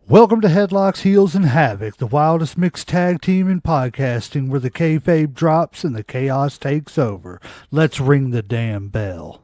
Welcome to Headlocks, Heels, and Havoc, the wildest mixed tag team in podcasting where the kayfabe drops and the chaos takes over. Let's ring the damn bell.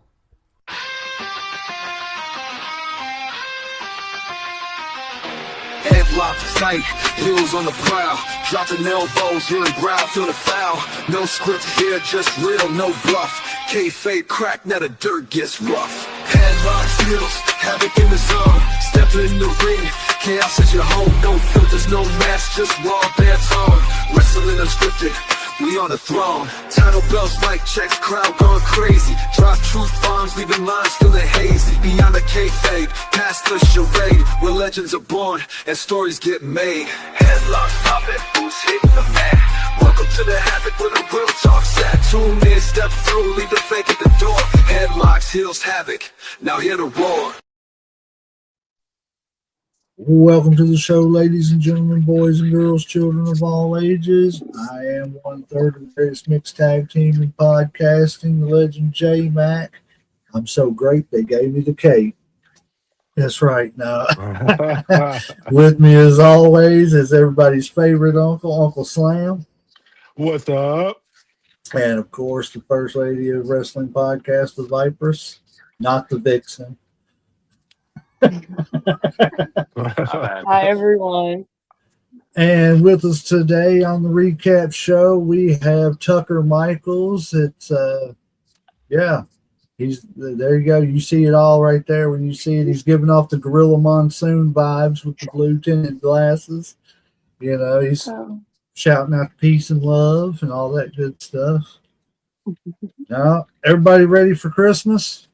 Headlock tight, heels on the prowl, dropping elbows, hearing growl, feel the foul. No script here, just real, no bluff. Kayfabe crack, now the dirt gets rough. Headlocks, heels, havoc in the zone. Step in the ring, chaos at your home. No filters, no mask, just raw bare tone. Wrestling unscripted, we on the throne. Title belts, mic checks, crowd going crazy. Drop truth bombs, leaving lines feeling hazy. Beyond the kayfabe, past the charade, where legends are born and stories get made. Headlocks poppin', who's hitting the mat? Welcome to the havoc where the real talk's at. Tune in, step through, leave the fake at the door. Headlocks, heels, havoc, now hear the roar. Welcome to the show, ladies and gentlemen, boys and girls, children of all ages. I am 1/3 of the greatest mixed tag team in podcasting, the legend J Mac. I'm so great they gave me the cape. That's right. Now, with me as always is everybody's favorite uncle, Uncle Slam. What's up? And of course, the first lady of wrestling podcast, the Vipress, not the Vixen. Hi, everyone. And with us today on the recap show, we have Tucker Michaels. It's he's there. You go. You see it all right there. When you see it, he's giving off the Gorilla Monsoon vibes with the blue tinted glasses. You know, he's shouting out peace and love and all that good stuff. Now, everybody ready for Christmas?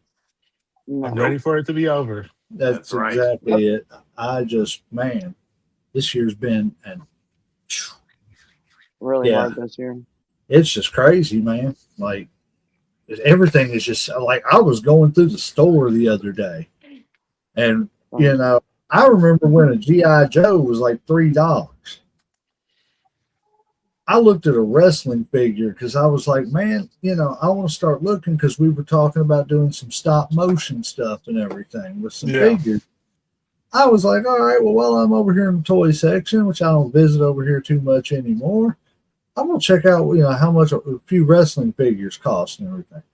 I'm ready for it to be over. That's right. Exactly it. This year's been really hard this year. It's just crazy, man. Like everything is just like I was going through the store the other day, and you know, I remember when a G.I. Joe was like $3. I looked at a wrestling figure because I was like, man, you know, I want to start looking because we were talking about doing some stop motion stuff and everything with some figures. I was like, all right, well, while I'm over here in the toy section, which I don't visit over here too much anymore, I'm going to check out, you know, how much a few wrestling figures cost and everything.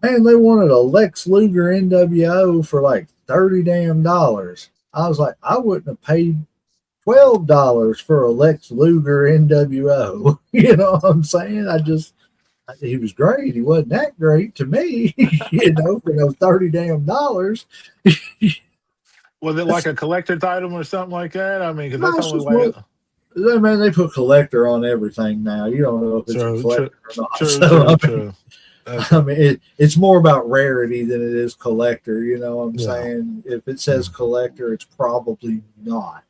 And they wanted a Lex Luger NWO for like $30 damn. I was like, I wouldn't have paid $12 for a Lex Luger NWO. You know what I'm saying? He was great. He wasn't that great to me, you know, for those $30 damn. Was it like a collector's item or something like that? I mean, because that's only like. Man, they put collector on everything now. You don't know if it's a collector or not. True. I mean, it's more about rarity than it is collector. You know what I'm saying? If it says collector, it's probably not.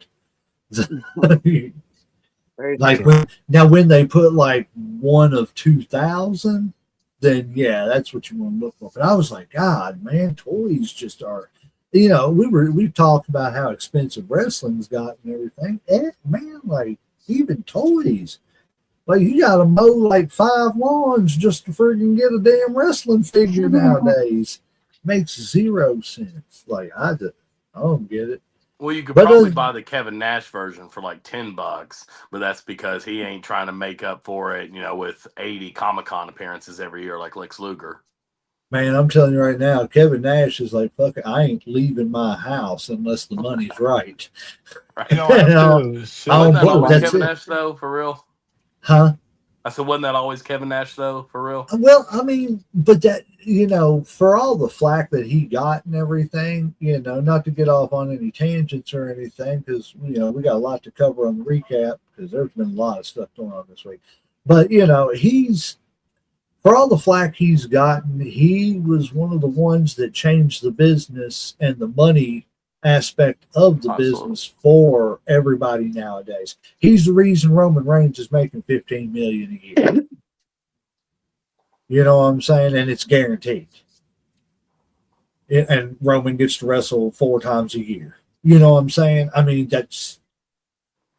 Like when they put like one of 2,000, then yeah, that's what you want to look for. But I was like, God, man, toys just are. You know, we talked about how expensive wrestling's got and everything. And man, like even toys, like you got to mow like 5 lawns just to freaking get a damn wrestling figure nowadays. Makes zero sense. Like I don't get it. Well, you could probably buy the Kevin Nash version for like $10, but that's because he ain't trying to make up for it, you know, with 80 Comic-Con appearances every year like Lex Luger. Man, I'm telling you right now, Kevin Nash is like, fuck it, I ain't leaving my house unless the money's right. Right. You know, Wasn't that always Kevin Nash, though, for real? Huh? I said, wasn't that always Kevin Nash, though, for real? Well, I mean, but that, you know, for all the flack that he got and everything, you know, not to get off on any tangents or anything, because, you know, we got a lot to cover on the recap, because there's been a lot of stuff going on this week. But, you know, for all the flack he's gotten, he was one of the ones that changed the business and the money aspect of the business for everybody nowadays. He's the reason Roman Reigns is making $15 million a year. You know what I'm saying? And it's guaranteed. And Roman gets to wrestle 4 times a year. You know what I'm saying? I mean, that's,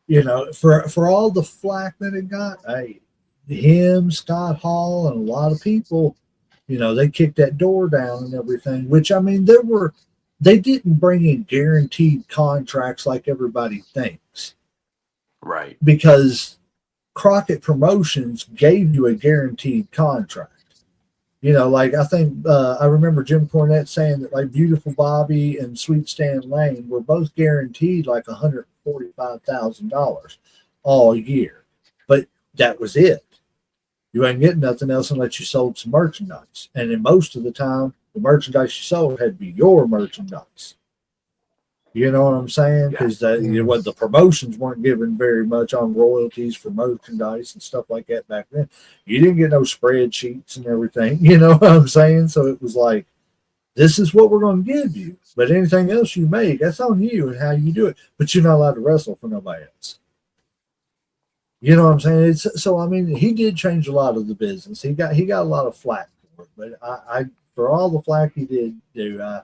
you know, for all the flack that it got, him, Scott Hall, and a lot of people, you know, they kicked that door down and everything, which, I mean, there were they didn't bring in guaranteed contracts like everybody thinks. Right. Because Crockett Promotions gave you a guaranteed contract. You know, like I think I remember Jim Cornette saying that like Beautiful Bobby and Sweet Stan Lane were both guaranteed like $145,000 all year, but that was it. You ain't getting nothing else unless you sold some merchandise, and in most of the time, the merchandise you sold had to be your merchandise. You know what I'm saying? Because what the promotions weren't given very much on royalties for merchandise and stuff like that back then. You didn't get no spreadsheets and everything. You know what I'm saying? So it was like, this is what we're going to give you. But anything else you make, that's on you and how you do it. But you're not allowed to wrestle for nobody else. You know what I'm saying? So I mean, he did change a lot of the business. He got a lot of flack for it. But I for all the flack he did do,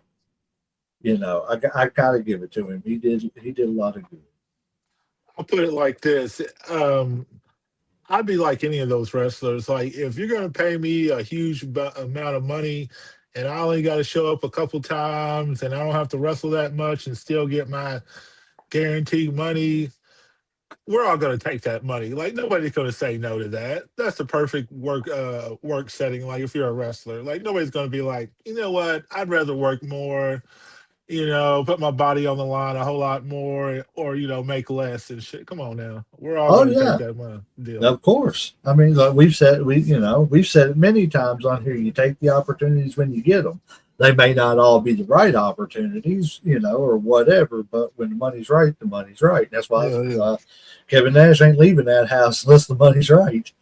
you know, I gotta give it to him. He did a lot of good. I'll put it like this. I'd be like any of those wrestlers. Like, if you're going to pay me a huge amount of money and I only got to show up a couple times and I don't have to wrestle that much and still get my guaranteed money, we're all going to take that money. Like, nobody's going to say no to that. That's the perfect work setting. Like, if you're a wrestler, like, nobody's going to be like, you know what, I'd rather work more, you know, put my body on the line a whole lot more, or, you know, make less and shit. Come on now. We're all going to take that money deal. Of course. I mean, like we've said it many times on here. You take the opportunities when you get them. They may not all be the right opportunities, you know, or whatever, but when the money's right, the money's right. That's why Kevin Nash ain't leaving that house unless the money's right.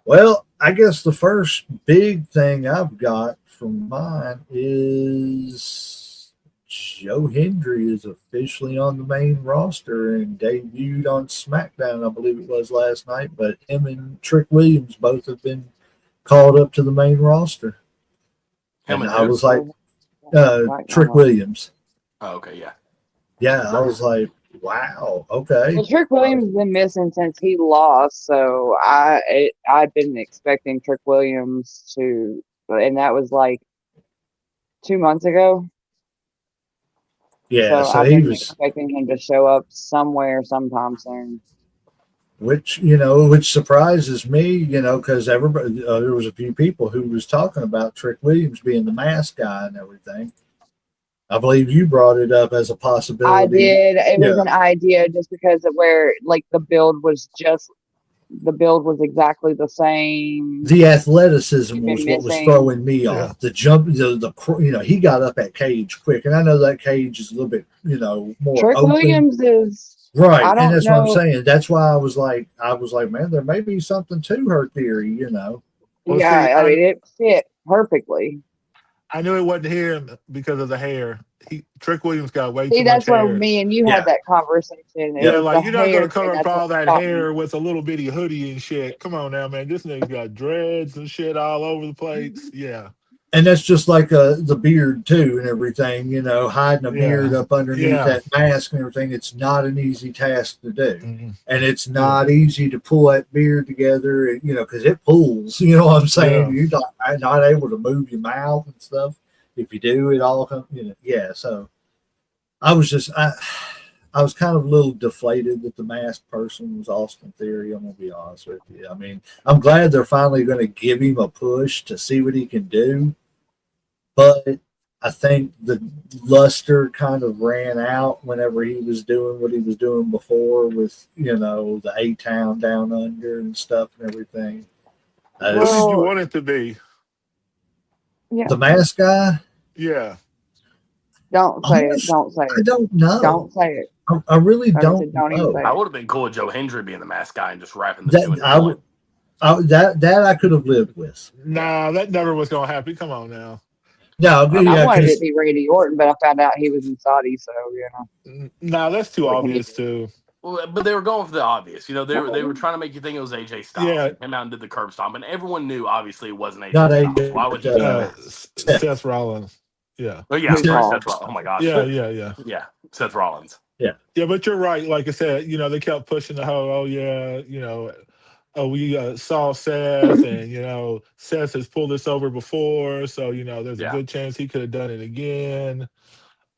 Well, I guess the first big thing I've got from mine is Joe Hendry is officially on the main roster and debuted on SmackDown, I believe it was last night, but him and Trick Williams both have been called up to the main roster. And I was like, Trick Williams. Oh, okay, yeah. Yeah, I was like, wow, okay. Well, Trick Williams has been missing since he lost, so I'd been expecting Trick Williams to, and that was like 2 months ago. Yeah, so he was expecting him to show up somewhere sometime soon. Which surprises me, you know, because everybody there was a few people who was talking about Trick Williams being the mask guy and everything. I believe you brought it up as a possibility. I did. It was an idea just because of where, like, the build was exactly the same. The athleticism was what was throwing me off. The jump, he got up that cage quick, and I know that cage is a little bit, you know, more Trick open. Williams is right, and that's what I'm saying. That's why I was like, man, there may be something to her theory, you know. Well, yeah, I mean, it fit perfectly. I knew it wasn't him because of the hair. Trick Williams got way too much hair. That's where me and you had that conversation. Yeah, like, you're not going to cover up all that hair with a little bitty hoodie and shit. Come on now, man. This nigga got dreads and shit all over the place. Yeah. And that's just like the beard, too, and everything, you know, hiding a beard up underneath that mask and everything. It's not an easy task to do. Mm-hmm. And it's not easy to pull that beard together, you know, because it pulls. You know what I'm saying? Yeah. You're not able to move your mouth and stuff. If you do, it all comes, you know. Yeah, so I was kind of a little deflated that the masked person was Austin Theory. I'm going to be honest with you. I mean, I'm glad they're finally going to give him a push to see what he can do. But I think the luster kind of ran out whenever he was doing what he was doing before with, you know, the A-Town Down Under and stuff and everything. What did you want it to be? Yeah. The mask guy? Yeah. Don't say it. Don't say it. I don't know. Don't say it. I really don't know. I would have been cool with Joe Hendry being the mask guy and just rapping the two in one. That I could have lived with. Nah, that never was going to happen. Come on now. No, I wanted it to be Randy Orton, but I found out he was in Saudi, so, you know. Nah, that's too obvious, too. Well, but they were going for the obvious. You know, they were trying to make you think it was AJ Styles. Yeah. Came out and did the curb stomp, and everyone knew, obviously, it wasn't AJ Not Styles. AJ, Why would you do that? Seth Rollins. Yeah. Oh, yeah. Seth Rollins. Oh, my gosh. Yeah. Yeah, Seth Rollins. Yeah. Yeah, but you're right. Like I said, you know, they kept pushing the whole, you know, oh, we saw Seth, and Seth has pulled this over before, so there's a Yeah. good chance he could have done it again.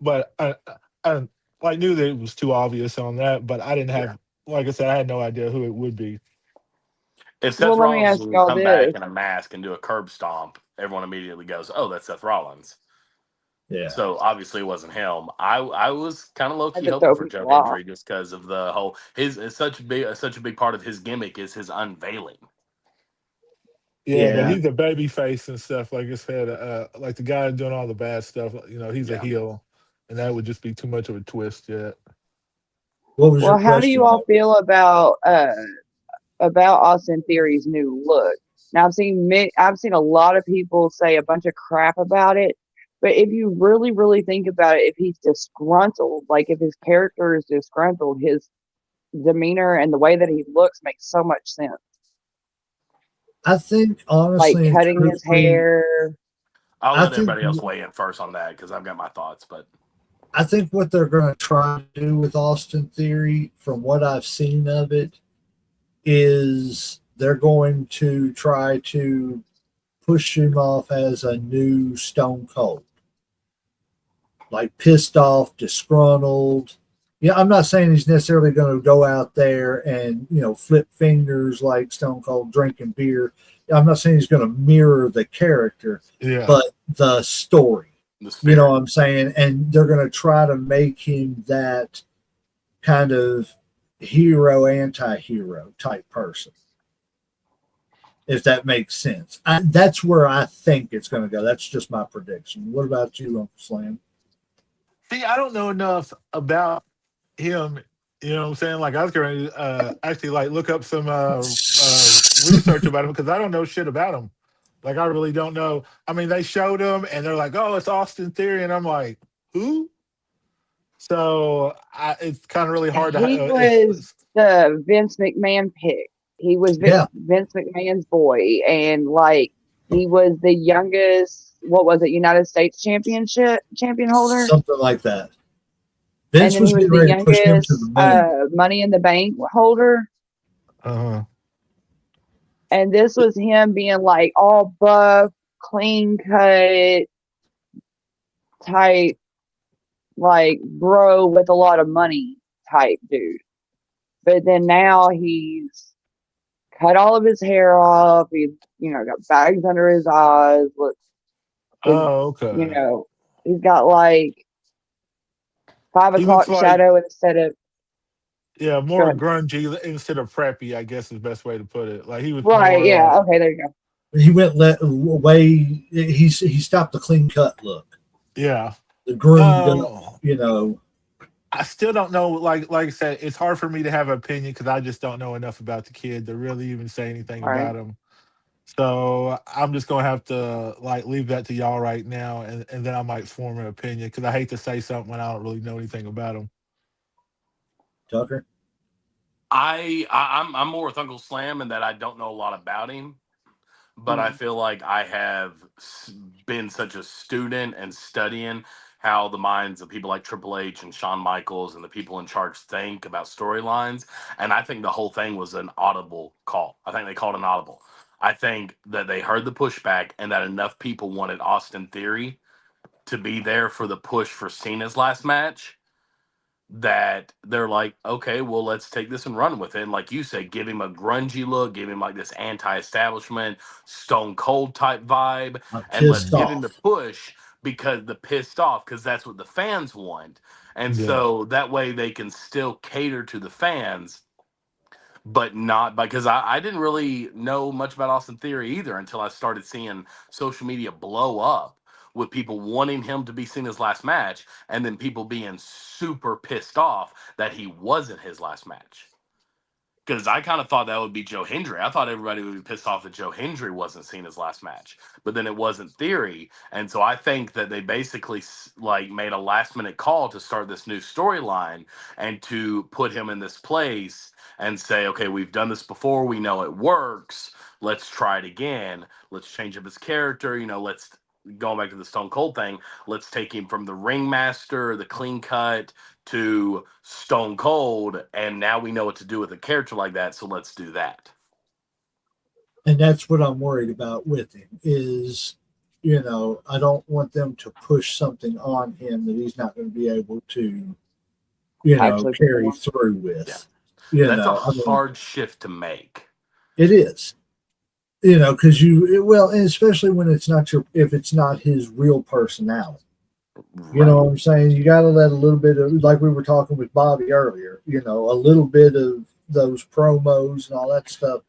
But I knew that it was too obvious on that, but I didn't Yeah. have, like I said, I had no idea who it would be. If Seth Well, let me Rollins ask would y'all come back this. in a mask and do a curb stomp, everyone immediately goes, "Oh, that's Seth Rollins." Yeah. So obviously it wasn't him. I was kind of low Had key to hoping throw for Joe people off. Hendry just because of the whole his it's such a big part of his gimmick is his unveiling. Yeah, but Yeah. he's a baby face and stuff. Like I said, like the guy doing all the bad stuff. He's a Yeah. heel, and that would just be too much of a twist. Yet. What was your Well, how do you question, all though? feel about Austin Theory's new look? Now I've seen a lot of people say a bunch of crap about it, but if you really, really think about it, if he's disgruntled, like if his character is disgruntled, his demeanor and the way that he looks makes so much sense. I think Like honestly and cutting his truthfully, hair. I'll I let think everybody else weigh in first on that because I've got my thoughts. But I think what they're going to try to do with Austin Theory, from what I've seen of it, is they're going to try to push him off as a new Stone Cold, like pissed off, disgruntled. Yeah, I'm not saying he's necessarily going to go out there and flip fingers like Stone Cold drinking beer. I'm not saying he's going to mirror the character, Yeah. but the story. the You know spirit, what I'm saying? And they're going to try to make him that kind of hero, anti hero type person, if that makes sense. That's where I think it's going to go. That's just my prediction. What about you, Uncle Slam? See, I don't know enough about him. You know what I'm saying? Like I was going to actually like look up some research about him because I don't know shit about him. Like I really don't know. I mean, they showed him and they're like, "Oh, it's Austin Theory," and I'm like, "Who?" So it's kind of really hard to. He was the Vince McMahon pick. He was Yeah, Vince McMahon's boy, and like he was the youngest. What was it? United States champion holder, something like that. and Vince then was he was getting the ready to push him to the youngest moon. Money in the Bank holder. uh And this was him being like all buff, clean cut type, like bro with a lot of money type dude. But then now he's cut all of his hair off. He's, got bags under his eyes. Look, his, Oh, you okay. know, he's got like five He looks o'clock like shadow instead of, go more ahead. grungy instead of preppy. I guess is the best way to put it. Like he was Right. more Yeah. like, Okay. There you go. He went away. He stopped the clean cut look, yeah. the groomed up. Um, You know, I still don't know. Like I said, it's hard for me to have an opinion because I just don't know enough about the kid to really even say anything All right. about him. So I'm just gonna have to like leave that to y'all right now, and then I might form an opinion because I hate to say something when I don't really know anything about him. Tucker. I'm more with Uncle Slam in that I don't know a lot about him, but I Mm. feel like I have been such a student and studying how the minds of people like Triple H and Shawn Michaels and the people in charge think about storylines. And I think the whole thing was an audible call. I think they called an audible. I think that they heard the pushback and that enough people wanted Austin Theory to be there for the push for Cena's last match that they're like, okay, well, let's take this and run with it. And like you said, give him a grungy look, give him like this anti-establishment, stone cold type vibe, I'm and let's pissed get him to off. push because the pissed off, because that's what the fans want. And Yeah. so that way they can still cater to the fans, but not because I didn't really know much about Austin Theory either until I started seeing social media blow up with people wanting him to be seen his last match and then people being super pissed off that he wasn't his last match. Because I kind of thought that would be Joe Hendry. I thought everybody would be pissed off that Joe Hendry wasn't seen his last match, but then it wasn't Theory, and so I think that they basically like made a last minute call to start this new storyline and to put him in this place and say, okay, we've done this before, we know it works. Let's try it again. Let's change up his character. Let's going back to the Stone Cold thing. Let's take him from the ringmaster, the clean cut, to Stone Cold, and now we know what to do with a character like that, so let's do that. And that's what I'm worried about with him is, I don't want them to push something on him that he's not going to be able to, Actually, carry perform. through Yeah. with. That's a I mean, hard shift to make. it is. Because and especially when if it's not his real personality. You know Right. what I'm saying? You got to let a little bit of, like we were talking with Bobby earlier, a little bit of those promos and all that stuff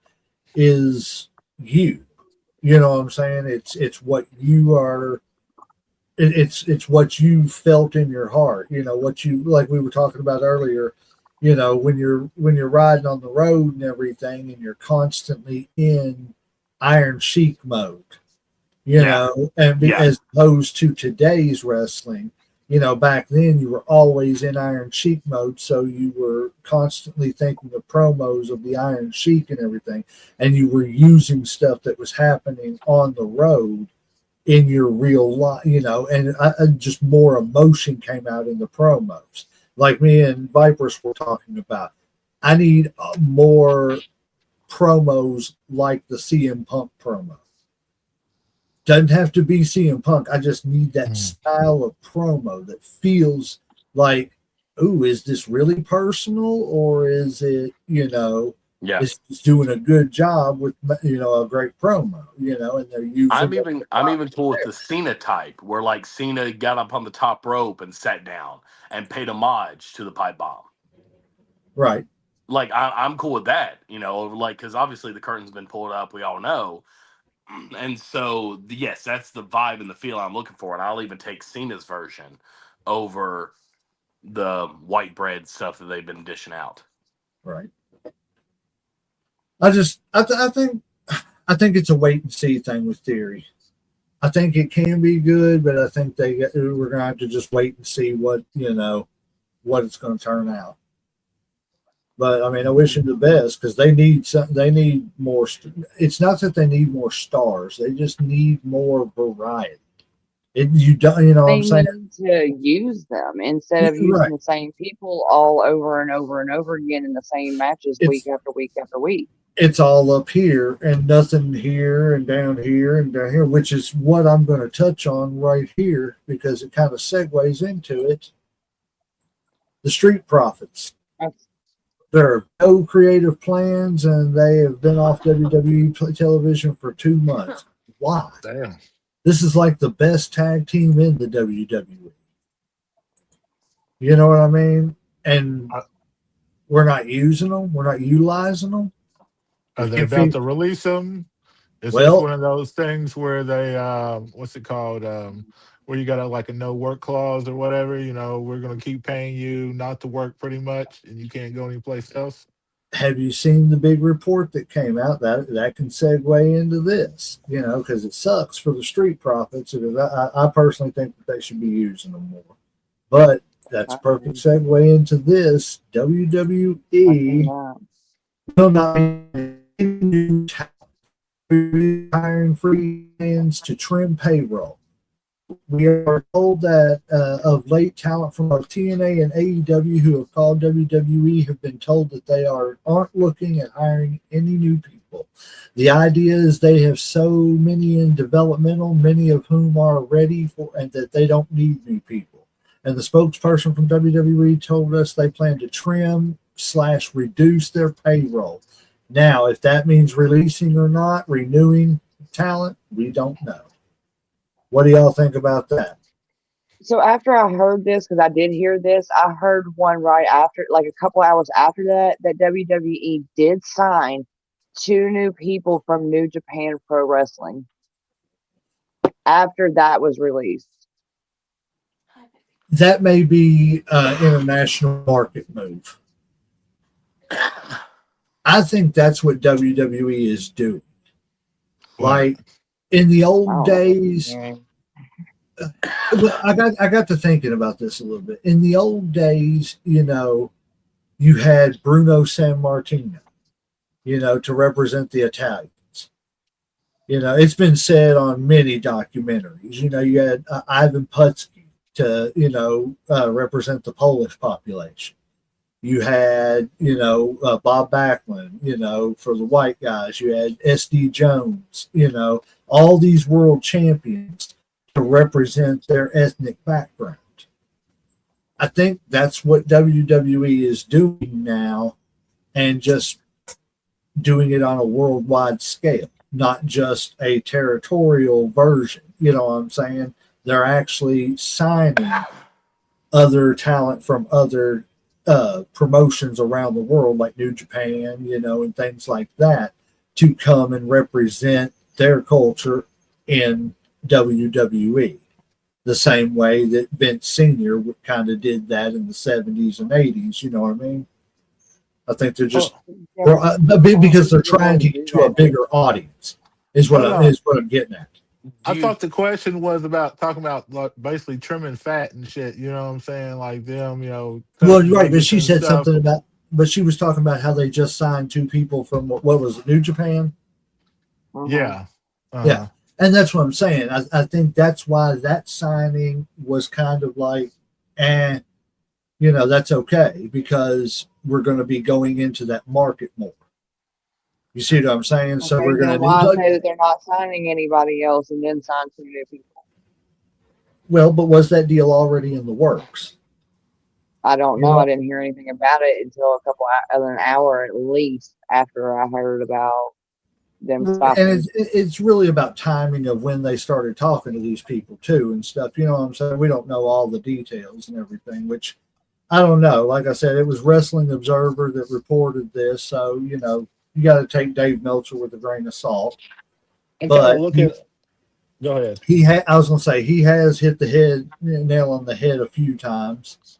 is you. You know what I'm saying? It's what you are. It's what you felt in your heart. What you, like we were talking about earlier. When you're riding on the road and everything, and you're constantly in Iron Sheik mode. Yeah. Yeah. As opposed to today's wrestling, back then you were always in Iron Sheik mode, so you were constantly thinking of promos of the Iron Sheik and everything, and you were using stuff that was happening on the road in your real life, and just more emotion came out in the promos. Like me and Vipers were talking about, I need more promos like the CM Punk promo. Doesn't have to be CM Punk. I just need that style of promo that feels like, ooh, is this really personal, or is it, Yeah. is doing a good job with, a great promo, and they're using. I'm even cool with the Cena type, where like Cena got up on the top rope and sat down and paid homage to the pipe bomb. Right. Like I'm cool with that, like because obviously the curtain's been pulled up, we all know. And so, yes, that's the vibe and the feel I'm looking for. And I'll even take Cena's version over the white bread stuff that they've been dishing out. Right. I think it's a wait and see thing with Theory. I think it can be good, but I think we're going to have to just wait and see what it's going to turn out. But I mean, I wish him the best because they need They need more. It's not that they need more stars; they just need more variety. You don't, what They I'm saying? need to use them instead of using the same people all over and over and over again in the same matches week after week after week. It's all up here and nothing here and down here and down here, which is what I'm going to touch on right here because it kind of segues into it. The Street Profits. There are no creative plans, and they have been off WWE television for 2 months. Why? Damn. This is like the best tag team in the WWE. You know what I mean? And we're not using them. We're not utilizing them. Are they about to release them? Is this one of those things where they, what's it called? Where you got a no work clause or whatever, we're going to keep paying you not to work pretty much and you can't go anyplace else. Have you seen the big report that came out that can segue into this, because it sucks for the Street Profits. I personally think that they should be using them more, but that's a perfect segue into this. WWE will not be hiring free hands to trim payroll. We are told that of late, talent from both TNA and AEW who have called WWE have been told that they aren't looking at hiring any new people. The idea is they have so many in developmental, many of whom are ready for, and that they don't need new people. And the spokesperson from WWE told us they plan to trim/reduce their payroll. Now, if that means releasing or not, renewing talent, we don't know. What do y'all think about that? So after I heard this, because I did hear this, I heard one right after, like a couple hours after that WWE did sign 2 new people from New Japan Pro Wrestling after that was released. That may be an international market move. I think that's what WWE is doing. Like in the old days, I got to thinking about this a little bit. In the old days, you had Bruno Sammartino, to represent the Italians. It's been said on many documentaries. You had Ivan Putski to, represent the Polish population. You had, Bob Backlund, for the white guys. You had SD Jones, all these world champions to represent their ethnic background. I think that's what WWE is doing now, and just doing it on a worldwide scale, not just a territorial version. You know what I'm saying? They're actually signing other talent from other promotions around the world, like New Japan, and things like that, to come and represent their culture in WWE. The same way that Vince Sr. kind of did that in the 70s and 80s. You know what I mean? I think they're just because they're trying to get to a bigger audience. Is what I'm getting at. I thought the question was about talking about like basically trimming fat and shit. You know what I'm saying? Like them, Well, you're right, but she said something about. But she was talking about how they just signed 2 people from what was it, New Japan? Yeah. Yeah. And that's what I'm saying. I think that's why that signing was kind of like, that's okay, because we're going to be going into that market more. You see what I'm saying? Okay, so we're going to say that they're not signing anybody else and then sign some new people. Well, but was that deal already in the works? I don't know. I didn't hear anything about it until an hour at least after I heard about them stopping. And it's really about timing of when they started talking to these people too and stuff. You know what I'm saying? We don't know all the details and everything, which I don't know. Like I said, it was Wrestling Observer that reported this, so you got to take Dave Meltzer with a grain of salt. But go ahead. I was going to say he has hit the nail on the head a few times.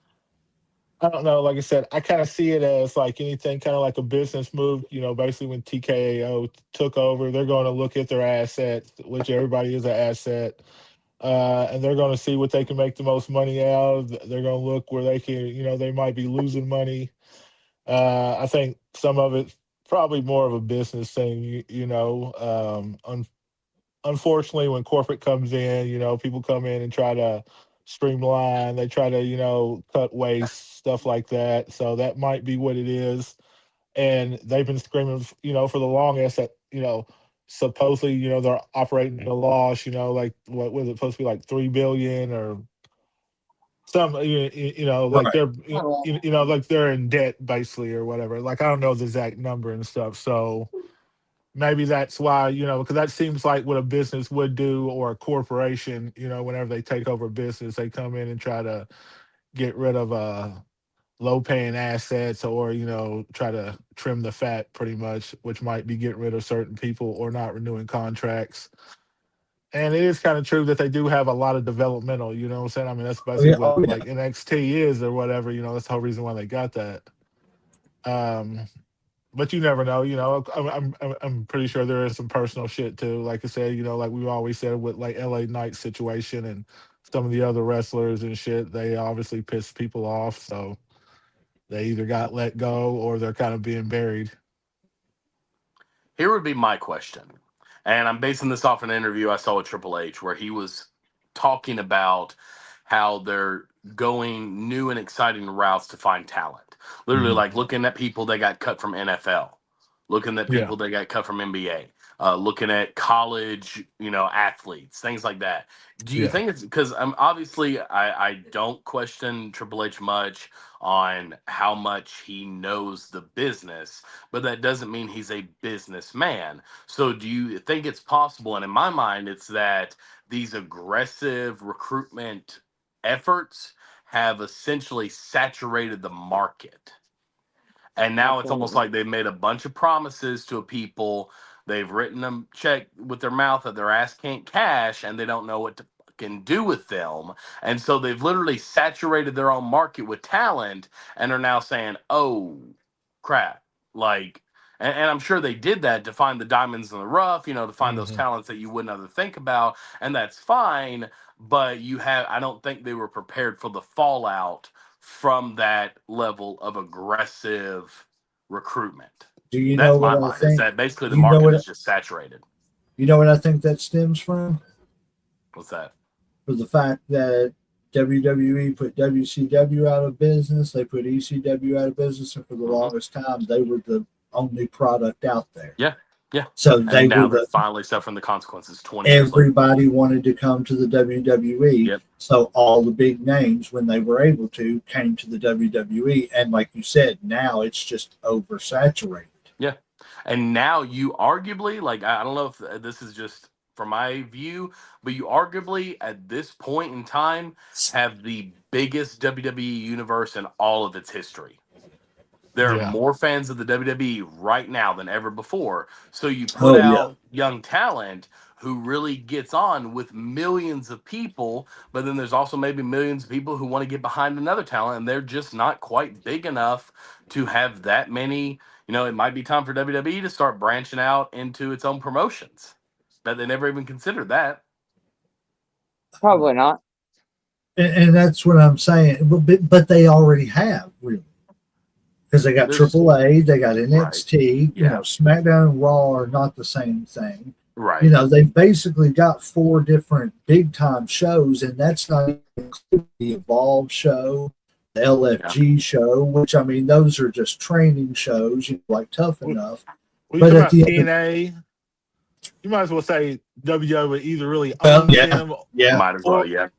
I don't know. Like I said, I kind of see it as like anything, kind of like a business move. Basically when TKO took over, they're going to look at their assets, which everybody is an asset, and they're going to see what they can make the most money out of. They're going to look where they can, they might be losing money. I think some of it's probably more of a business thing, unfortunately, when corporate comes in, people come in and try to streamline. They try to, cut waste, stuff like that. So that might be what it is. And they've been screaming, for the longest that, supposedly, they're operating at a loss, like what was it supposed to be like $3 billion or some, like Right. they're, like they're in debt basically or whatever. Like, I don't know the exact number and stuff. So maybe that's why, because that seems like what a business would do, or a corporation, whenever they take over a business, they come in and try to get rid of low paying assets, or, try to trim the fat pretty much, which might be getting rid of certain people or not renewing contracts. And it is kind of true that they do have a lot of developmental, you know what I'm saying? I mean, that's basically what like NXT is or whatever, that's the whole reason why they got that. But you never know, I'm pretty sure there is some personal shit too. Like I said, like we've always said with like LA Knight situation and some of the other wrestlers and shit, they obviously pissed people off. So they either got let go or they're kind of being buried. Here would be my question. And I'm basing this off an interview I saw with Triple H where he was talking about how they're going new and exciting routes to find talent. Literally, like looking at people that got cut from NFL, looking at people that got cut from NBA, looking at college, athletes, things like that. Do you think it's because obviously I don't question Triple H much on how much he knows the business, but that doesn't mean he's a businessman. So do you think it's possible? And in my mind, it's that these aggressive recruitment efforts have essentially saturated the market. And now it's almost like they've made a bunch of promises to people. They've written them check with their mouth that their ass can't cash, and they don't know what to fucking do with them. And so they've literally saturated their own market with talent and are now saying, oh, crap. Like, and I'm sure they did that to find the diamonds in the rough, to find those talents that you wouldn't ever think about. And that's fine. But I don't think they were prepared for the fallout from that level of aggressive recruitment. Do you That's know my what mind. I think? Is that basically the market is just saturated. You know what I think that stems from? What's that? For the fact that WWE put WCW out of business. They put ECW out of business, and for the Mhm. longest time, they were the only product out there. Yeah, yeah. So they And now were they're the finally suffering the consequences 20 years later. everybody wanted to come to the WWE. Yep. So all the big names, when they were able to, came to the WWE. And like you said, now it's just oversaturated. Yeah. And now you arguably, like, I don't know if this is just from my view, but you arguably at this point in time have the biggest WWE universe in all of its history. There are Yeah. more fans of the WWE right now than ever before. So you put out young talent who really gets on with millions of people, but then there's also maybe millions of people who want to get behind another talent, and they're just not quite big enough to have that many. You know, it might be time for WWE to start branching out into its own promotions. But they never even considered that. Probably not. And that's what I'm saying. But they already have, really. Because they got AAA, they got NXT, Right. you know, SmackDown and Raw are not the same thing. Right. You know, they've basically got 4 different big time shows, and that's not including the Evolve show, the LFG show, which I mean, those are just training shows, you know, like Tough Enough. We But talking at about the end, TNA. You might as well say WWE would either really own them, Might as well, yeah.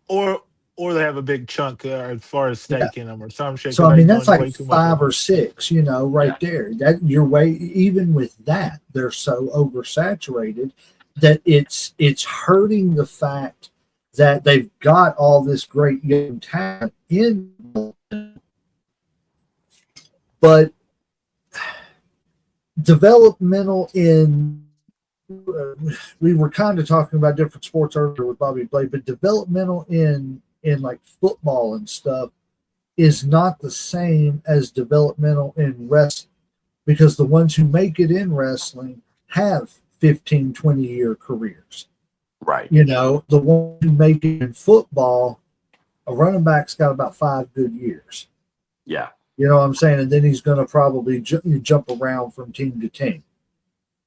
or they have a big chunk as far as stake in them or some shit. So I mean, that's like 5 or 6, you know, right there. That you're way even with that, they're so oversaturated that it's hurting the fact that they've got all this great young talent in, but developmental in. We were kind of talking about different sports earlier with Bobby Blade, but developmental in like football and stuff is not the same as developmental in wrestling, because the ones who make it in wrestling have 15, 20-year careers. Right. You know, the ones who make it in football, a running back's got about 5 good years. Yeah. You know what I'm saying? And then he's going to probably jump around from team to team.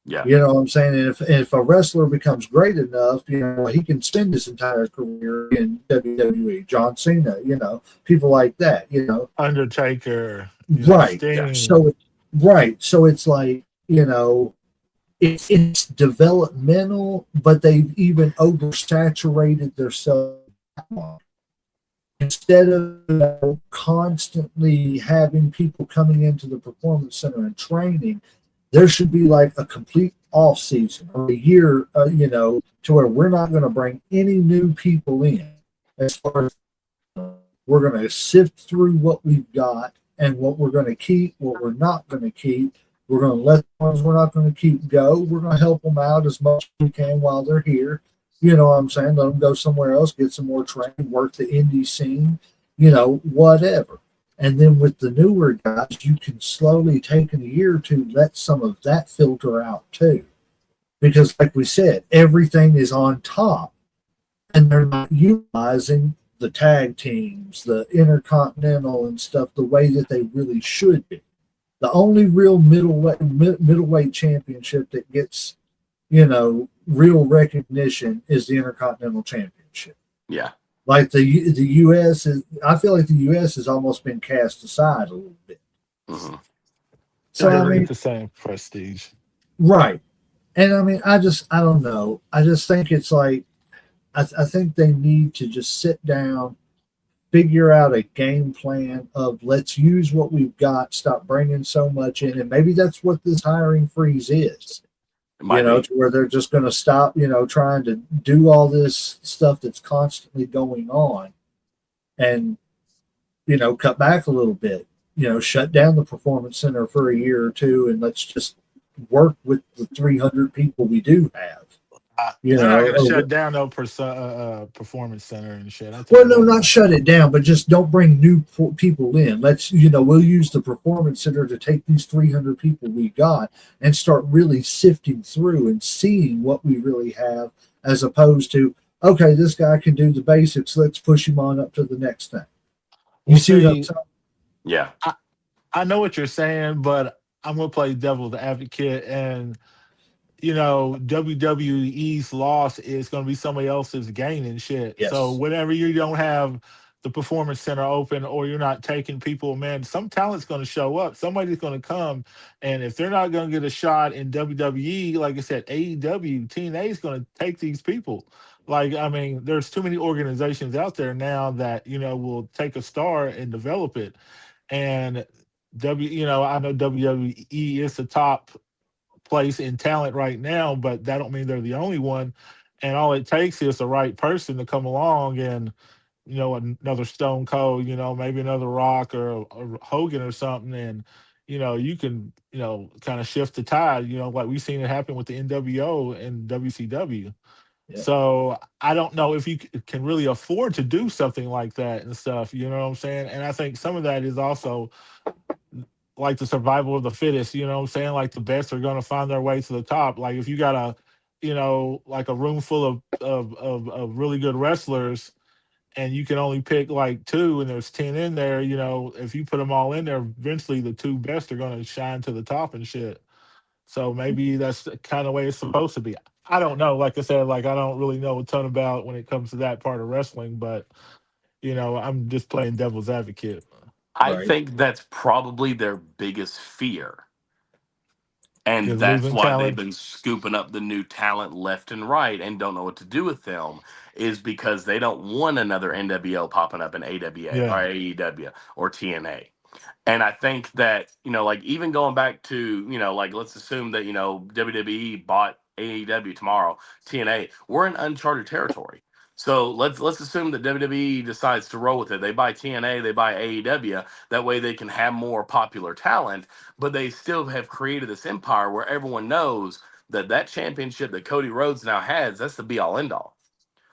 Yeah. You know what I'm saying? And if a wrestler becomes great enough, you know, he can spend his entire career in WWE. John Cena, you know, people like that, you know. Undertaker. Right. Sting. So it's like, you know, it's developmental, but they've even oversaturated themselves. Instead of, you know, constantly having people coming into the performance center and training, there should be like a complete off season or a year, you know, to where we're not going to bring any new people in. As far as we're going to sift through what we've got and what we're going to keep, what we're not going to keep. We're going to let the ones we're not going to keep go. We're going to help them out as much as we can while they're here. You know what I'm saying? Let them go somewhere else, get some more training, work the indie scene, you know, whatever. And then with the newer guys, you can slowly take in a year or two, let some of that filter out too. Because like we said, everything is on top and they're not utilizing the tag teams, the intercontinental and stuff the way that they really should be. The only real middleweight championship that gets, you know, real recognition is the Intercontinental Championship. Yeah. Like the U.S. is, I feel like the U.S. has almost been cast aside a little bit. Mm-hmm. So I mean, the same prestige, right? And I mean, I don't know. I just think it's like, I think they need to just sit down, figure out a game plan of let's use what we've got, stop bringing so much in, and maybe that's what this hiring freeze is. You know, to where they're just going to stop, you know, trying to do all this stuff that's constantly going on and, you know, cut back a little bit, you know, shut down the performance center for a year or two and let's just work with the 300 people we do have. They're not going to shut down no performance center and shit. Well, no, not shut it down, but just don't bring new people in. Let's, you know, we'll use the performance center to take these 300 people we got and start really sifting through and seeing what we really have, as opposed to, okay, this guy can do the basics. Let's push him on up to the next thing. You see what I'm saying? Yeah. I know what you're saying, but I'm going to play devil's advocate. And WWE's loss is going to be somebody else's gain and shit. So Yes. whenever you don't have the performance center open or you're not taking people, man, some talent's going to show up. Somebody's going to come, and if they're not going to get a shot in WWE, like I said, AEW, TNA is going to take these people. Like, I mean, there's too many organizations out there now that will take a star and develop it. And I know WWE is the top place in talent right now, but that don't mean they're the only one. And all it takes is the right person to come along and another Stone Cold, maybe another Rock or Hogan or something, and you can kind of shift the tide, like we've seen it happen with the NWO and WCW. Yeah. So I don't know if you can really afford to do something like that and stuff. You know what I'm saying? And I think some of that is also like the survival of the fittest. You know what I'm saying? Like the best are going to find their way to the top. Like if you got like a room full of really good wrestlers, and you can only pick like two, and there's 10 in there. If you put them all in there, eventually the two best are going to shine to the top and shit. So maybe that's the kind of way it's supposed to be. I don't know. Like I said, like I don't really know a ton about when it comes to that part of wrestling, but I'm just playing devil's advocate. I Right. think that's probably their biggest fear. And Is that's losing why they've talent. been scooping up the new talent left and right and don't know what to do with them, is because they don't want another NWO popping up in AWA or Yeah. AEW or TNA. And I think that, like even going back to, like let's assume that, WWE bought AEW tomorrow, TNA, we're in uncharted territory. So let's assume that WWE decides to roll with it. They buy TNA, they buy AEW. That way they can have more popular talent, but they still have created this empire where everyone knows that that championship that Cody Rhodes now has, that's the be all end all.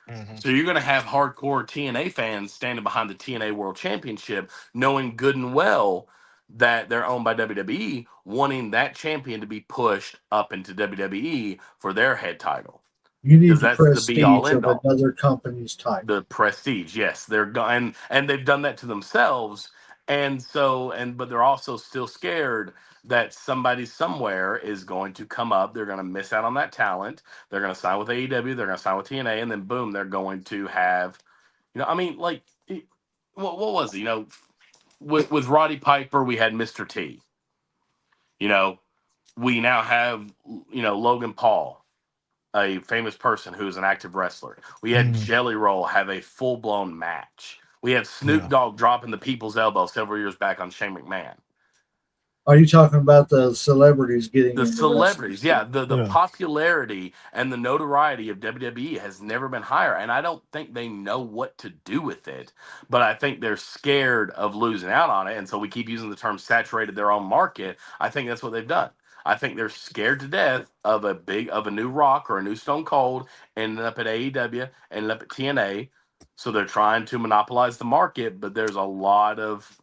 Mhm. So you're going to have hardcore TNA fans standing behind the TNA World Championship, knowing good and well that they're owned by WWE, wanting that champion to be pushed up into WWE for their head title, You need because the that's the be all prestige end of all. another company's title. The prestige, yes, they're going, and they've done that to themselves, and so but they're also still scared that somebody somewhere is going to come up. They're going to miss out on that talent. They're going to sign with AEW. They're going to sign with TNA, and then boom, they're going to have, I mean, like, what was it? With Roddy Piper, we had Mr. T. You know, we now have Logan Paul, a famous person who's an active wrestler. We had Mhm. Jelly Roll have a full blown match. We had Snoop Yeah. Dogg dropping the people's elbow several years back on Shane McMahon. Are you talking about the celebrities getting The into wrestling celebrities, yeah, too? the Yeah. popularity and the notoriety of WWE has never been higher, and I don't think they know what to do with it. But I think they're scared of losing out on it, and so we keep using the term saturated their own market. I think that's what they've done. I think they're scared to death of a new Rock or a new Stone Cold ending up at AEW, ending up at TNA. So they're trying to monopolize the market, but there's a lot of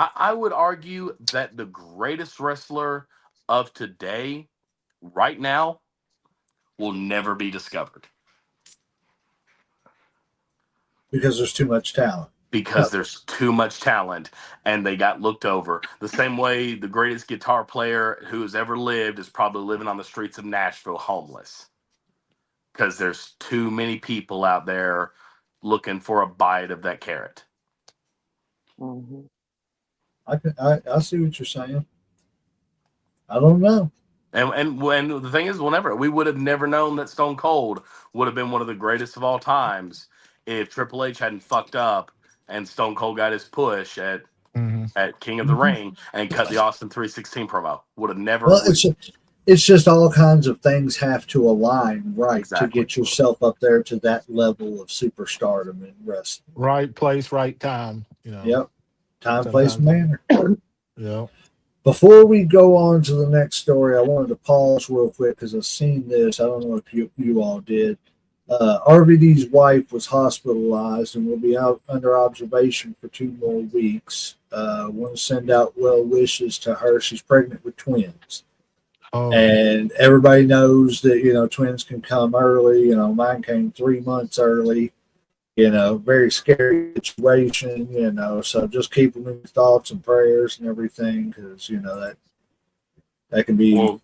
I would argue that the greatest wrestler of today, right now, will never be discovered Because there's too much talent. because there's too much talent and they got looked over. The same way the greatest guitar player who's ever lived is probably living on the streets of Nashville homeless because there's too many people out there looking for a bite of that carrot. Mm-hmm. I see what you're saying. I don't know. And when the thing is, whenever we would have never known that Stone Cold would have been one of the greatest of all times if Triple H hadn't fucked up and Stone Cold got his push Mhm. at King of the Mhm. Ring and cut the Austin 316 promo. Would have never Well, it's just all kinds of things have to align right to exactly. get yourself up there to that level of superstardom in wrestling. Right place, right time. Yep. Time, place, Sometimes. manner. Yeah. Before we go on to the next story, I wanted to pause real quick because I've seen this. I don't know if you all did. RVD's wife was hospitalized and will be out under observation for 2 more weeks. Want to send out well wishes to her. She's pregnant with twins. Oh. And everybody knows that, twins can come early. Mine came 3 months early. Very scary situation, so just keep them in thoughts and prayers and everything because, that can be. Well,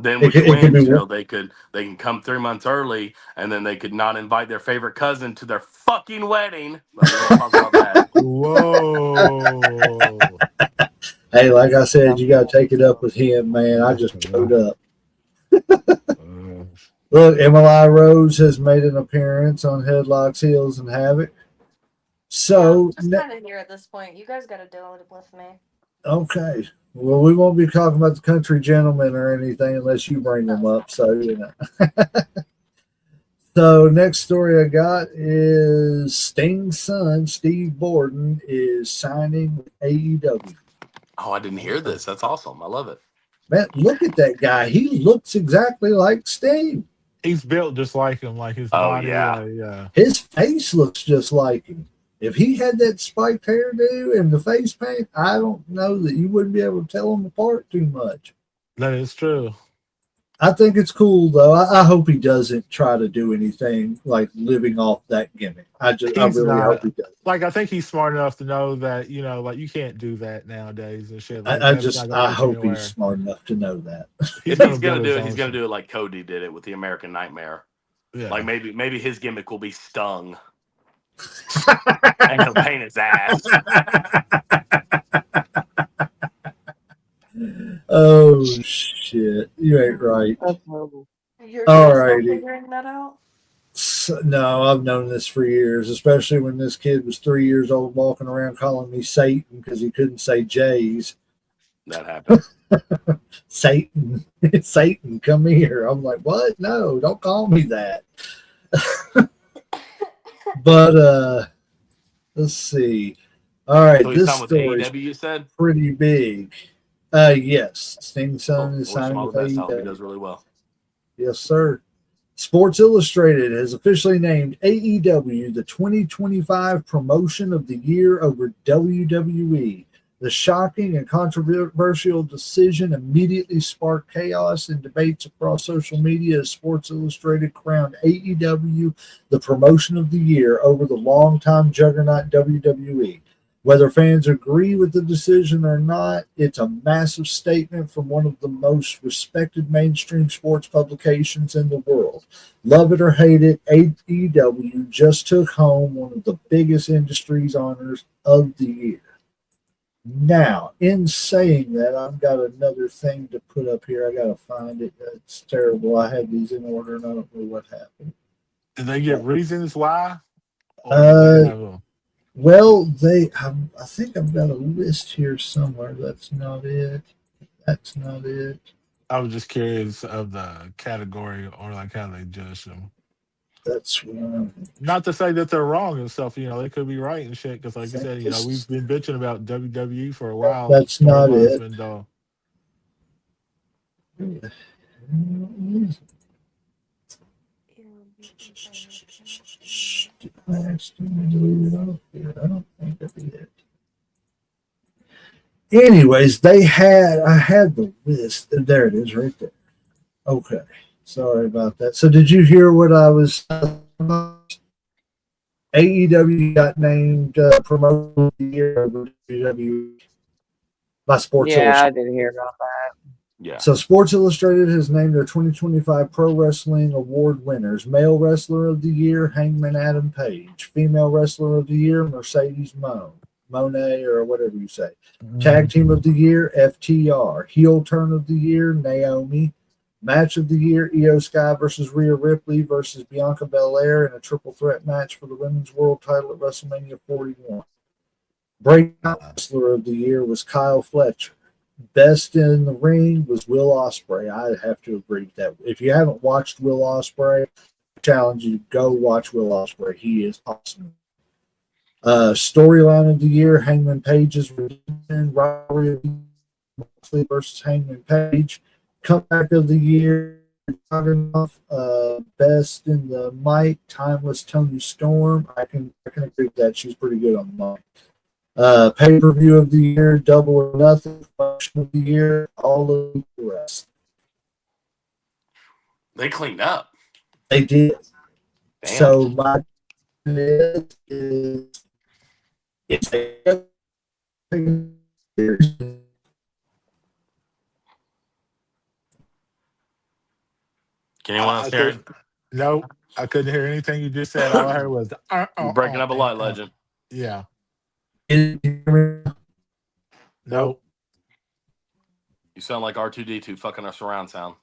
Then It with the could, it could win be show, they can come 3 months early, and then they could not invite their favorite cousin to their fucking wedding. But we won't talk about that. Whoa. hey, like I said, you got to take it up with him, man. I just showed up. Look, Emily Rose has made an appearance on Headlocks, Heels, and Havoc. So, just kind of here at this point. You guys got to deal with me. Okay. Well, we won't be talking about the country gentlemen or anything unless you bring them up. So, So, next story I got is Sting's son, Steve Borden, is signing with AEW. Oh, I didn't hear this. That's awesome. I love it. Man, look at that guy. He looks exactly like Sting. He's built just like him, like his Oh, body. yeah. Yeah. His face looks just like him. If he had that spiked hairdo and the face paint, I don't know that you wouldn't be able to tell them apart too much. That is true. I think it's cool though. I hope he doesn't try to do anything like living off that gimmick. I really hope he does. Like, I think he's smart enough to know that, like you can't do that nowadays and shit. Like, I hope he's smart enough to know that. If he's gonna do it, he's gonna do it like Cody did it with the American Nightmare. Yeah. Like maybe his gimmick will be Stung. And he'll paint his ass. Oh shit! You ain't right. That's horrible. You're Alrighty. still figuring that out? So, no, I've known this for years, especially when this kid was 3 years old walking around calling me Satan because he couldn't say J's. That happened. Satan, Satan, come here. I'm like, what? No, don't call me that. But let's see. All right, So he's this signed with story is AEW, you said? pretty big. Yes, Sting's son is Wish him signing all with the best. I hope he AEW. does really well. Yes, sir. Sports Illustrated has officially named AEW the 2025 Promotion of the Year over WWE. The shocking and controversial decision immediately sparked chaos and debates across social media as Sports Illustrated crowned AEW the Promotion of the Year over the longtime juggernaut WWE. Whether fans agree with the decision or not, it's a massive statement from one of the most respected mainstream sports publications in the world. Love it or hate it, AEW just took home one of the biggest industry's honors of the year. Now, in saying that, I've got another thing to put up here. I got to find it. It's terrible. I had these in order and I don't know what happened. Did they get reasons why? Well, I think I've got a list here somewhere. That's not it. That's not it. I was just curious of the category or like how they judge them. That's one. Not to say that they're wrong and stuff. They could be right and shit. Because like you said, we've been bitching about WWE for a while. That's not it. I don't think that'd be it. Anyways, I had the list. There it is right there. Okay. Sorry about that. So did you hear what I was AEW got named Promotion of the Year over WWE by Sports Illustrated. Yeah, I did hear about that. Yeah. So Sports Illustrated has named their 2025 Pro Wrestling Award winners: Male Wrestler of the Year, Hangman Adam Page; Female Wrestler of the Year, Mercedes Moné, or whatever you say; Tag Team of the Year, FTR; Heel Turn of the Year, Naomi; Match of the Year, Io Sky versus Rhea Ripley versus Bianca Belair in a triple threat match for the Women's World Title at WrestleMania 41. Breakout Wrestler of the Year was Kyle Fletcher. Best in the ring was Will Ospreay. I have to agree with that. If you haven't watched Will Ospreay, I challenge you to go watch Will Ospreay. He is awesome. Storyline of the Year, Hangman Page's Redemption, rivalry of the year, Moxley versus Hangman Page. Comeback of the Year, best in the mic, Timeless Tony Storm. I can agree with that. She's pretty good on the mic. Pay-per-view of the year, Double or Nothing, Promotion of the Year, all of the rest. They cleaned up. They did. Damn. So my is it's Can anyone else hear it? No, I couldn't hear anything you just said. All I heard was You're breaking up a lot, Legend. Yeah. Nope. No. You sound like R2D2 fucking our surround sound.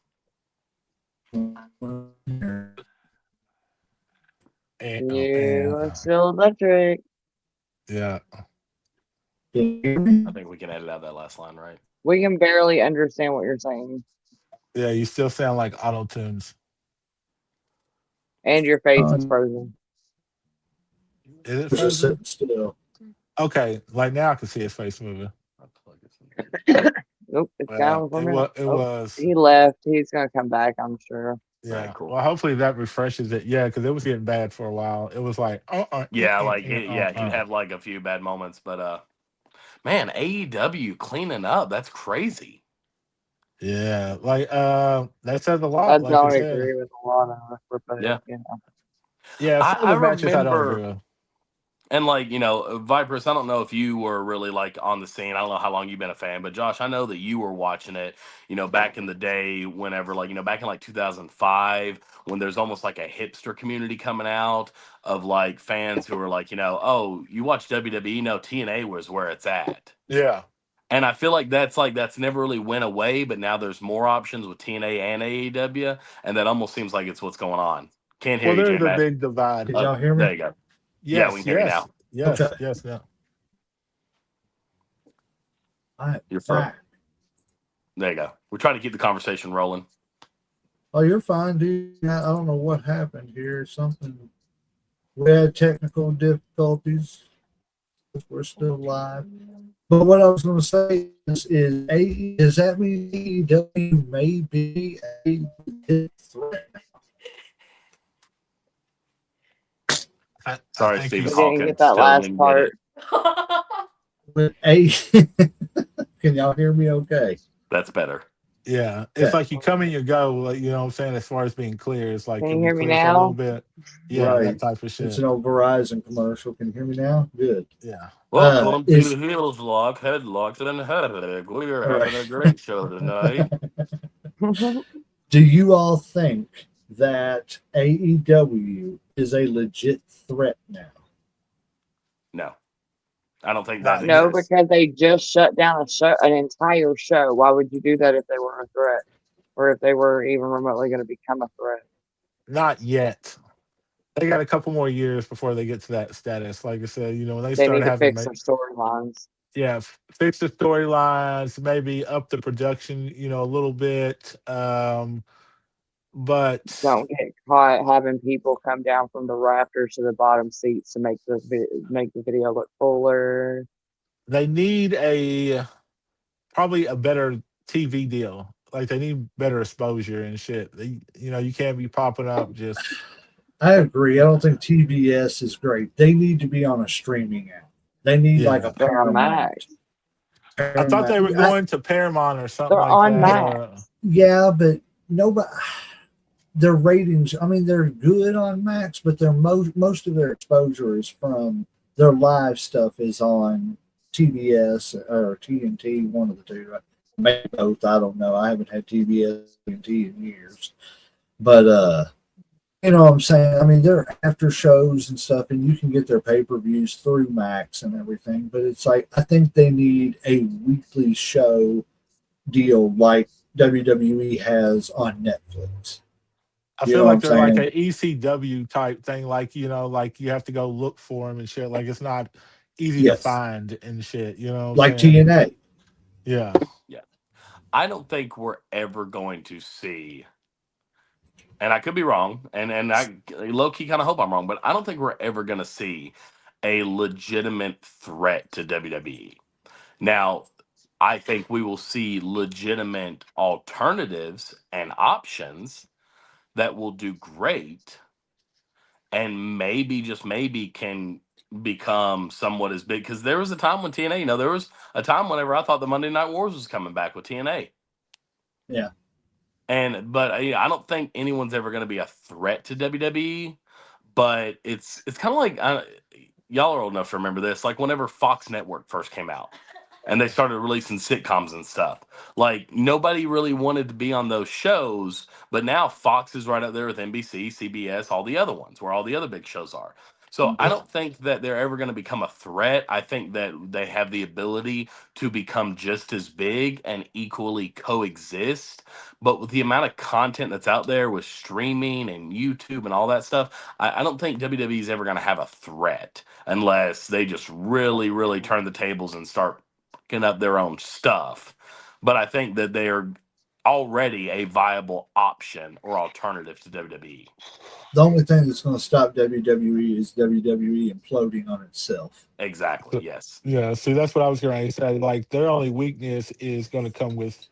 You are still electric. Yeah. I think we can edit out that last line, right? We can barely understand what you're saying. Yeah, you still sound like auto tunes. And your face is frozen. Is it Just frozen? sitting still. Okay, like now I can see his face moving. Nope, it's Well, gone for me. it was. He left. He's gonna come back, I'm sure. Yeah. Right, cool. Well, hopefully that refreshes it. Yeah, because it was getting bad for a while. It was like, Yeah, he'd have like a few bad moments, but man, AEW cleaning up. That's crazy. Yeah, like that says a lot. I Like don't you said. agree with a lot of it, but Yeah. you know. Yeah, some I of the matches I don't remember- agree with. And like, you know, Vipers, I don't know if you were really like on the scene. I don't know how long you've been a fan, but Josh, I know that you were watching it, you know, back in the day, whenever, like, you know, back in like 2005, when there's almost like a hipster community coming out of like fans who are like, you know, oh, you watch WWE, no, TNA was where it's at. Yeah. And I feel like that's never really went away, but now there's more options with TNA and AEW, and that almost seems like it's what's going on. Can't hear Well, you, there's a J-Mac. big divide. Did y'all hear me? There you go. Yes, Yeah, we can hear you now. Yes, Okay. yes, yeah. You're Back. There you go. We're trying to keep the conversation rolling. Oh, you're fine, dude. I don't know what happened here. Something. We had technical difficulties. We're still live. But what I was going to say does that mean AEW may be a threat? Sorry, I think Stephen We he's- didn't Hawking. get that Still last didn't get part. it. With can y'all hear me okay? That's better. Yeah, it's Okay. like you come and you go. Like, you know what I'm saying? As far as being clear, it's like Can you it was hear me clear for a now? little bit. Yeah, Right. that type of shit. It's an old Verizon commercial. Can you hear me now? Good. Yeah. Welcome is- to the Heels Lock, Headlocked and Headache. We're All having right. a great show tonight. Do you all think that AEW is a legit threat now? No. I don't think that No, exists. because they just shut down an entire show. Why would you do that if they were a threat, or if they were even remotely going to become a threat? Not yet. They got a couple more years before they get to that status. Like I said, you know, when they They start need to having fix their storylines. fix the storylines, maybe up the production, you know, a little bit. But Don't get caught having people come down from the rafters to the bottom seats to make the video look fuller. they need probably a better TV deal. Like they need better exposure and shit. You know, you can't be popping up just. I agree. I don't think TBS is great. They need to be on a streaming app. They need Yeah. like a They're on Paramount. Max. I thought they were going to Paramount or something They're like on that. Max. Yeah, but nobody. Their ratings. I mean, they're good on Max, but their most of their exposure is from their live stuff is on TBS or TNT. One of the two. Maybe both. I don't know. I haven't had TBS TNT in years, but you know what I'm saying? I mean, they're after shows and stuff, and you can get their pay-per-views through Max and everything, but it's like, I think they need a weekly show deal like WWE has on Netflix. I You feel know like what they're I'm like an ECW type thing. Like, you know, like you have to go look for them and shit. Like it's not easy Yes. to find and shit, you know? what I'm Like saying? TNA. Yeah. I don't think we're ever going to see, and I could be wrong, and I low key kind of hope I'm wrong, but I don't think we're ever going to see a legitimate threat to WWE. Now, I think we will see legitimate alternatives and options that will do great, and maybe just maybe can become somewhat as big. Because there was a time when TNA, you know, there was a time whenever I thought the Monday Night Wars was coming back with TNA. Yeah. But I don't think anyone's ever going to be a threat to WWE. But it's kind of like y'all are old enough to remember this. Like whenever Fox Network first came out, and they started releasing sitcoms and stuff. Like nobody really wanted to be on those shows, but now Fox is right up there with NBC, CBS, all the other ones where all the other big shows are. So I don't think that they're ever going to become a threat. I think that they have the ability to become just as big and equally coexist. But with the amount of content that's out there with streaming and YouTube and all that stuff, I don't think WWE is ever going to have a threat unless they just really, really turn the tables and start picking up their own stuff. But I think that they are already a viable option or alternative to WWE. The only thing that's going to stop WWE is WWE imploding on itself. Exactly. Yes. Yeah. See, that's what I was going to say. Like their only weakness is going to come with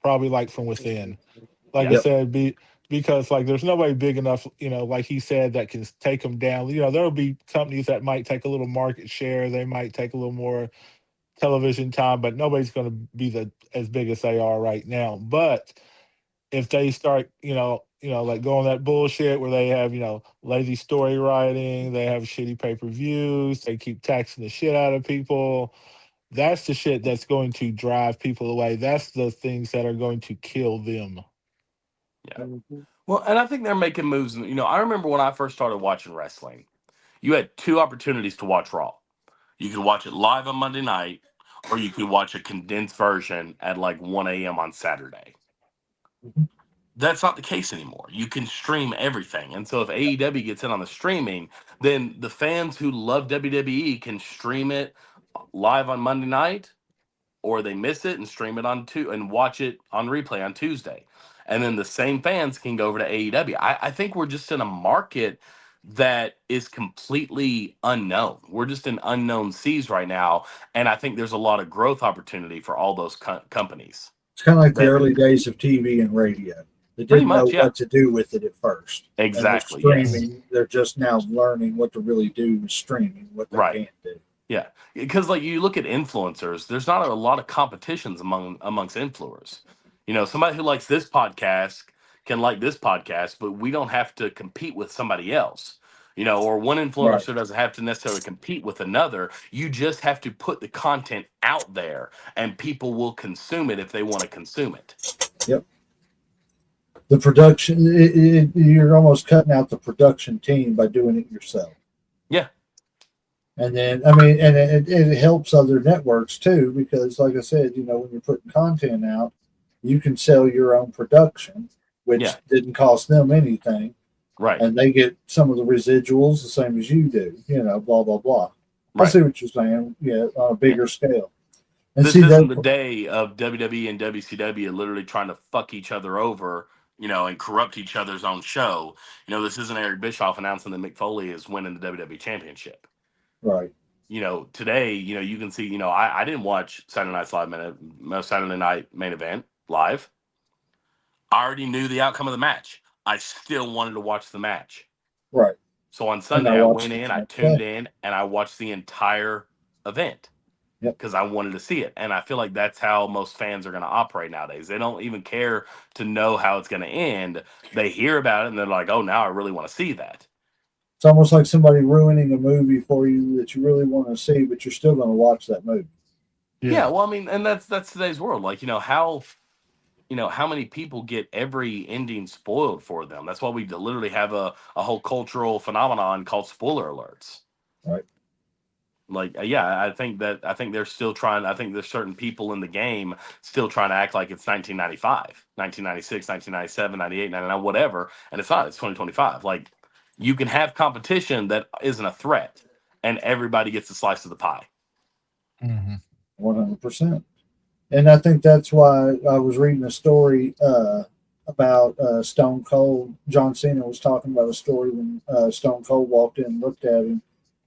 probably like from within. Like Yep. I said, because like there's nobody big enough, like he said, that can take them down. There'll be companies that might take a little market share. They might take a little more television time, but nobody's going to be as big as they are right now. But if they start, like going that bullshit where they have, lazy story writing, they have shitty pay-per-views, they keep taxing the shit out of people. That's the shit that's going to drive people away. That's the things that are going to kill them. Yeah. Well, and I think they're making moves. I remember when I first started watching wrestling, you had two opportunities to watch Raw. You could watch it live on Monday night, or you could watch a condensed version at like 1 a.m. on Saturday. That's not the case anymore. You can stream everything. And so if AEW gets in on the streaming, then the fans who love WWE can stream it live on Monday night, or they miss it and stream it and watch it on replay on Tuesday. And then the same fans can go over to AEW. I think we're just in a market that is completely unknown. We're just in unknown seas right now. And I think there's a lot of growth opportunity for all those companies. It's kind of like the early days of TV and radio. They didn't know what to do with it at first. Exactly. And streaming, they're just now learning what to really do with streaming, what they can't do. Yeah, because like you look at influencers, there's not a lot of competitions amongst influencers. Somebody who likes this podcast can like this podcast, but we don't have to compete with somebody else. Or one influencer doesn't have to necessarily compete with another. You just have to put the content out there, and people will consume it if they want to consume it. Yep. The production, you're almost cutting out the production team by doing it yourself. Yeah. And then, and it helps other networks too, because like I said, when you're putting content out, you can sell your own production, which didn't cost them anything. Right. And they get some of the residuals the same as you do, blah, blah, blah. I see what you're saying. Yeah. On a bigger scale. And this isn't the day of WWE and WCW literally trying to fuck each other over, and corrupt each other's own show. This isn't Eric Bischoff announcing that Mick Foley is winning the WWE Championship. Right. Today, you can see, I didn't watch Saturday Night Main Event live. I already knew the outcome of the match. I still wanted to watch the match. Right. So on Sunday, I went in, I tuned in, and I watched the entire event because I wanted to see it. And I feel like that's how most fans are going to operate nowadays. They don't even care to know how it's going to end. They hear about it, and they're like, oh, now I really want to see that. It's almost like somebody ruining a movie for you that you really want to see, but you're still going to watch that movie. Yeah, well, and that's today's world. Like, how many people get every ending spoiled for them? That's why we literally have a whole cultural phenomenon called spoiler alerts. Right. Like, I think they're still trying. I think there's certain people in the game still trying to act like it's 1995, 1996, 1997, 98, 99, whatever. And it's not. It's 2025. Like, you can have competition that isn't a threat, and everybody gets a slice of the pie. 100%. And I think that's why I was reading a story about Stone Cold. John Cena was talking about a story when Stone Cold walked in and looked at him,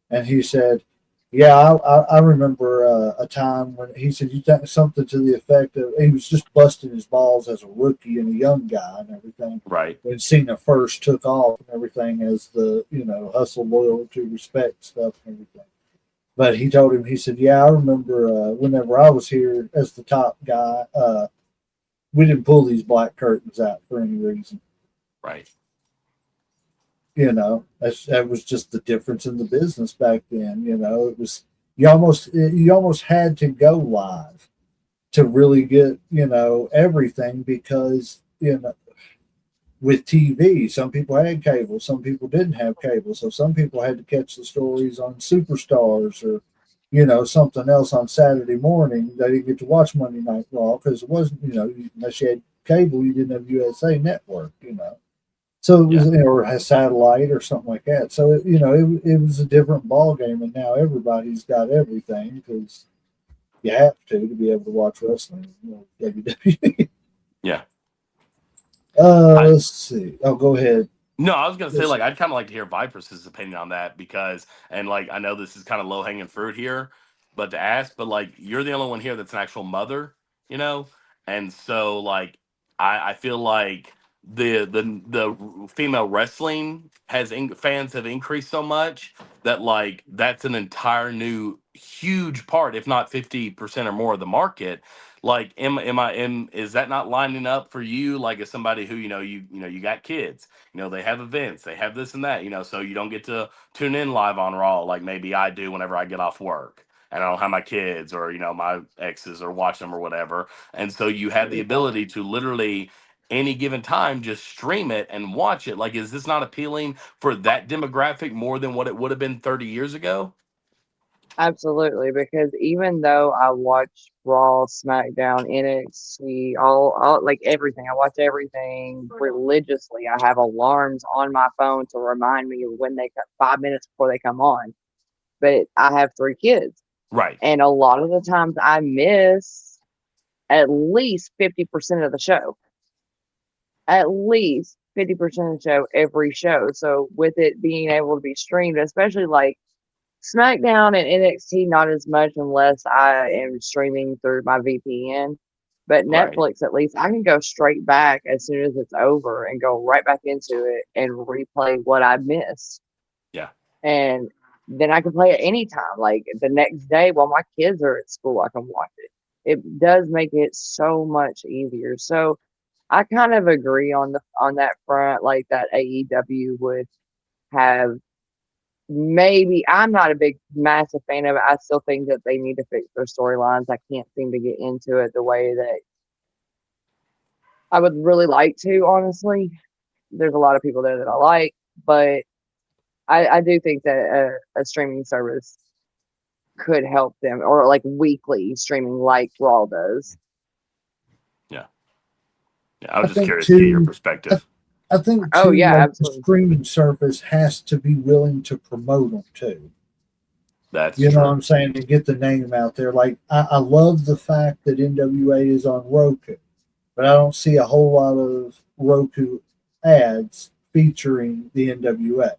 and he said, yeah, I remember a time when he said something to the effect of he was just busting his balls as a rookie and a young guy and everything. Right. When Cena first took off and everything as the, hustle, loyalty, respect stuff and everything. But he told him, he said, yeah, I remember whenever I was here as the top guy, we didn't pull these black curtains out for any reason. Right. That was just the difference in the business back then. It was, you almost had to go live to really get, everything, because, with TV, some people had cable, some people didn't have cable. So some people had to catch the stories on Superstars or, something else on Saturday morning. They didn't get to watch Monday Night Raw because it wasn't, unless you had cable, you didn't have USA Network, So it was, or a satellite or something like that. So, it was a different ball game. And now everybody's got everything because you have to be able to watch wrestling, WWE. Yeah. Let's see. Oh, go ahead. No, I was gonna say, like, I'd kind of like to hear Viper's opinion on that because, and like, I know this is kind of low hanging fruit here, but to ask, but like, you're the only one here that's an actual mother, and so like, I feel like the female wrestling fans have increased so much that like that's an entire new huge part, if not 50% or more of the market. Like, is that not lining up for you? Like, as somebody who you got kids, they have events, they have this and that, so you don't get to tune in live on Raw like maybe I do whenever I get off work and I don't have my kids or my exes or watch them or whatever. And so you have the ability to literally any given time just stream it and watch it. Like, is this not appealing for that demographic more than what it would have been 30 years ago? Absolutely, because even though I watch Raw, SmackDown, NXT, all like everything, I watch everything religiously. I have alarms on my phone to remind me of when they come 5 minutes before they come on. But I have 3 kids, Right. and a lot of the times I miss at least 50% of the show. At least 50% of the show, every show. So with it being able to be streamed, especially like SmackDown and NXT, not as much unless I am streaming through my VPN. But Right. Netflix, at least, I can go straight back as soon as it's over and go right back into it and replay what I missed. Yeah. And then I can play it anytime. Like the next day while my kids are at school, I can watch it. It does make it so much easier. So I kind of agree on that front, like that AEW would have. Maybe I'm not a big massive fan of it. I still think that they need to fix their storylines. I can't seem to get into it the way that I would really like to, honestly. There's a lot of people there that I like, but I do think that a streaming service could help them, or like weekly streaming like Raw does. Yeah, I was I just think curious to get your too- perspective. I think too, Oh, yeah, like, the absolutely. streaming service has to be willing to promote them too. That's You know true. what I'm saying? To get the name out there. Like I love the fact that NWA is on Roku, but I don't see a whole lot of Roku ads featuring the NWA.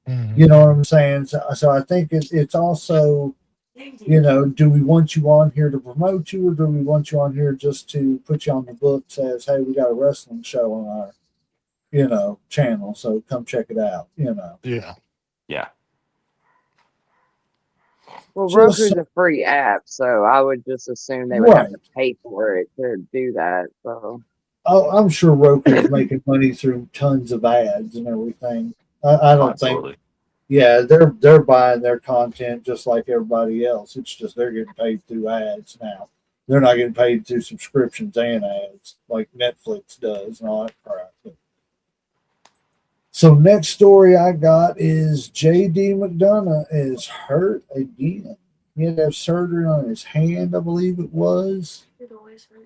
Mhm. You know what I'm saying? So I think it's also, do we want you on here to promote you, or do we want you on here just to put you on the books as, hey, we got a wrestling show on our, channel, so come check it out. Yeah. Yeah. Well, Just- Roku's a free app, so I would just assume they would have Right. to pay for it to do that. So Oh, I'm sure Roku's making money through tons of ads and everything. I don't think. Absolutely. Yeah, they're buying their content just like everybody else. It's just they're getting paid through ads now. They're not getting paid through subscriptions and ads like Netflix does and all that crap. So next story I got is J.D. McDonough is hurt again. He had to have surgery on his hand, I believe it was.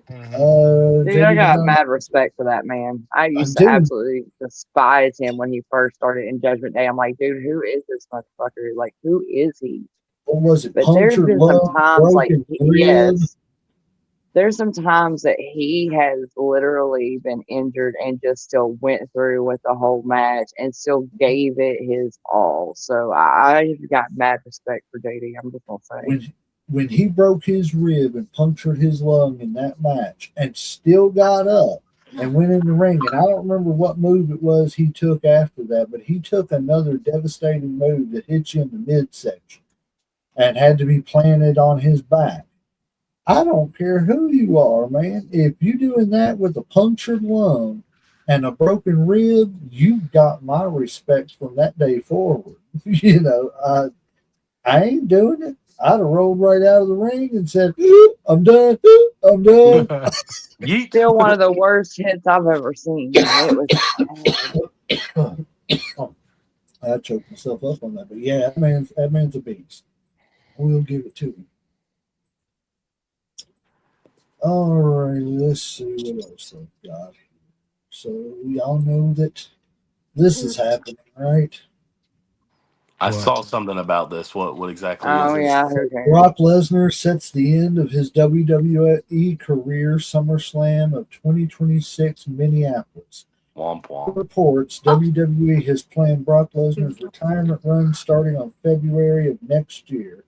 Mhm. dude, J.D. I got McDonough- mad respect for that man. I used do. to absolutely despise him when he first started in Judgment Day. I'm like, dude, who is this motherfucker? Like, who is he? What was it? But there's Punctured been lung, some times like broken rib. yes, there's some times that he has literally been injured and just still went through with the whole match and still gave it his all. So I just got mad respect for JD. I'm just gonna say. When he broke his rib and punctured his lung in that match and still got up and went in the ring, and I don't remember what move it was he took after that, but he took another devastating move that hit you in the midsection and had to be planted on his back. I don't care who you are, man. If you're doing that with a punctured lung and a broken rib, you've got my respect from that day forward. I ain't doing it. I'd have rolled right out of the ring and said, I'm done. I'm done. Yeet. Still one of the worst hits I've ever seen. It was bad. I choked myself up on that. But yeah, that man's a beast. We'll give it to him. All right, let's see what else I've got here. So y'all know that this is happening, right? I What? saw something about this. What exactly is Oh it? yeah, okay. Brock Lesnar sets the end of his WWE career SummerSlam of 2026 Minneapolis. Womp womp. Reports WWE has planned Brock Lesnar's retirement run starting on February of next year.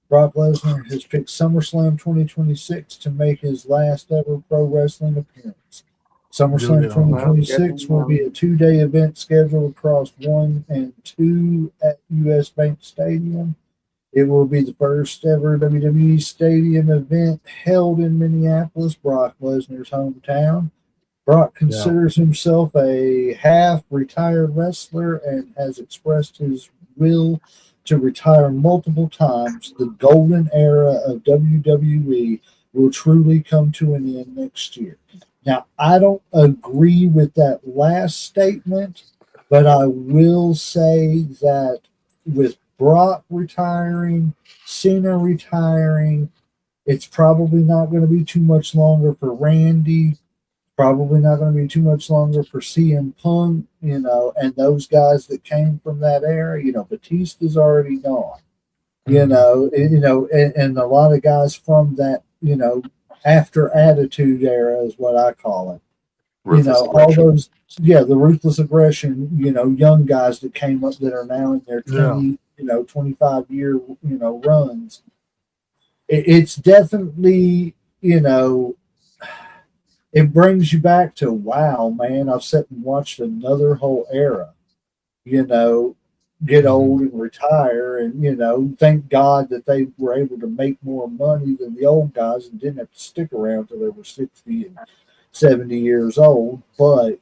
Brock Lesnar has picked SummerSlam 2026 to make his last ever pro wrestling appearance. SummerSlam 2026 will be a 2-day event scheduled across 1 and 2 at US Bank Stadium. It will be the first ever WWE Stadium event held in Minneapolis, Brock Lesnar's hometown. Brock considers himself a half-retired wrestler and has expressed his will to retire multiple times. The golden era of WWE will truly come to an end next year. Now, I don't agree with that last statement, but I will say that with Brock retiring, Cena retiring, it's probably not going to be too much longer for Randy. Probably not going to be too much longer for CM Punk, and those guys that came from that era. Batista's already gone. And a lot of guys from that, after Attitude Era is what I call it. Ruthless all aggression. those, the ruthless aggression. Young guys that came up that are now in their 20, 25-year, runs. It's definitely, it brings you back to, wow, man, I've sat and watched another whole era, get old and retire. And, thank God that they were able to make more money than the old guys and didn't have to stick around till they were 60 and 70 years old. But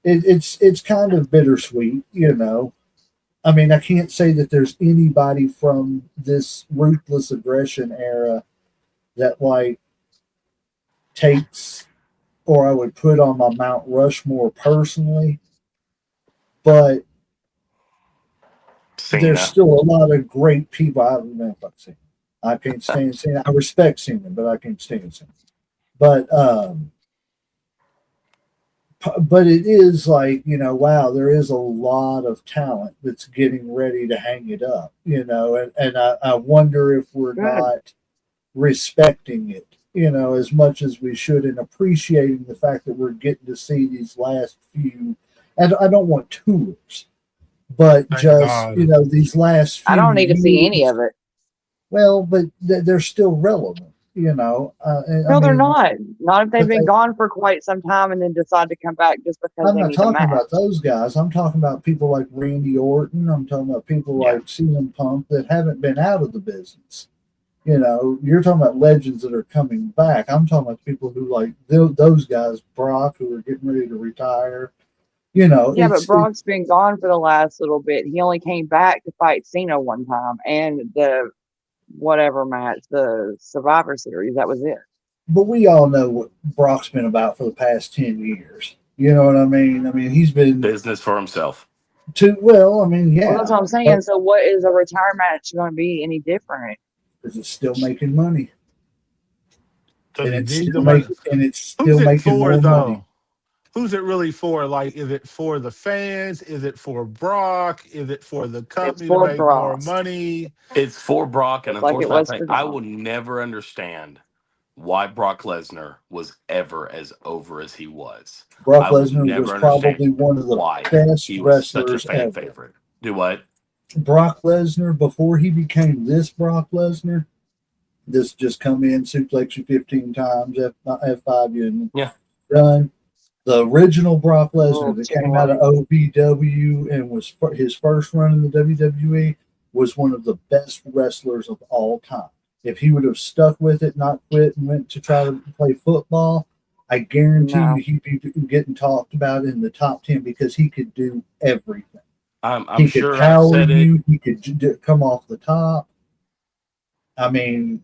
it's kind of bittersweet, I mean, I can't say that there's anybody from this ruthless aggression era that, takes, or I would put on my Mount Rushmore personally, but Cena. There's still a lot of great people. I don't know if I've seen. I can't stand Cena. I respect Cena, but I can't stand Cena. But it is wow, there is a lot of talent that's getting ready to hang it up, and I wonder if we're not respecting it, as much as we should, and appreciating the fact that we're getting to see these last few. And I don't want tours, but these last few I don't need to see years, any of it. Well, but they're still relevant, No, they're not. Not if they've been gone for quite some time and then decide to come back just because I'm they not need a talking match. about those guys. I'm talking about people like Randy Orton. I'm talking about people like CM Punk that haven't been out of the business. You're talking about legends that are coming back. I'm talking about people who those guys, Brock, who are getting ready to retire. Yeah, but Brock's been gone for the last little bit. He only came back to fight Cena one time and the whatever match, the Survivor Series. That was it. But we all know what Brock's been about for the past 10 years. You know what I mean? I mean, he's been business for himself. Well, that's what I'm saying. So what is a retirement match going to be any different? Because it's still making money. Does And it it's need still the money? it's still Who's it making for, more though? money. Who's it really for? Is it for the fans? Is it for Brock? Is it for the company to make more money? It's for Brock, and like unfortunately, I will never understand why Brock Lesnar was ever as over as he was. Brock Lesnar was probably one of the best he was wrestlers such a fan ever. favorite. Do what? Brock Lesnar, before he became this Brock Lesnar, this just come in, suplex you 15 times, F5 you, and done. The original Brock Lesnar that came out of OVW and was his first run in the WWE was one of the best wrestlers of all time. If he would have stuck with it, not quit, and went to try to play football, I guarantee you he'd be getting talked about in the top 10 because he could do everything. I'm he sure could power I've said you. it. He could come off the top. I mean,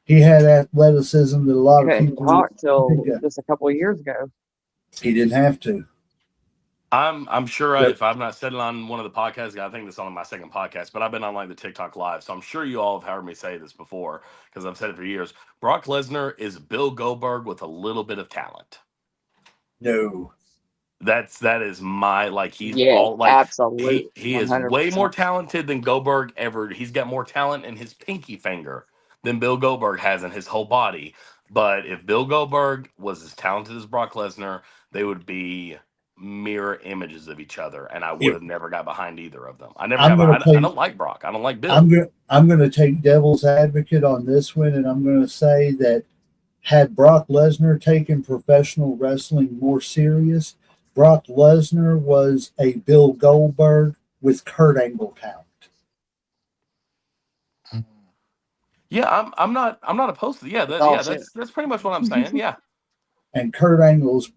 he had athleticism that a lot of Couldn't people talk till think just a couple of years ago. he didn't have to. I'm sure But if I've not said it on one of the podcasts, I think this is on my second podcast, but I've been on like the TikTok live, so I'm sure you all have heard me say this before because I've said it for years. Brock Lesnar is Bill Goldberg with a little bit of talent. no, That is my like he's Yes, all like absolutely, he is way more 100%. talented than Goldberg ever. He's got more talent in his pinky finger than Bill Goldberg has in his whole body. But if Bill Goldberg was as talented as Brock Lesnar, they would be mirror images of each other, and I would if have never got behind either of them. I never I'm got. going to I play, don't like Brock. I don't like Bill. I'm going to take devil's advocate on this one, and I'm going to say that had Brock Lesnar taken professional wrestling more serious, Brock Lesnar was a Bill Goldberg with Kurt Angle talent. Yeah, I'm not opposed to. Yeah, Oh, yeah, shit. that's pretty much what I'm saying. Yeah. And Kurt Angle's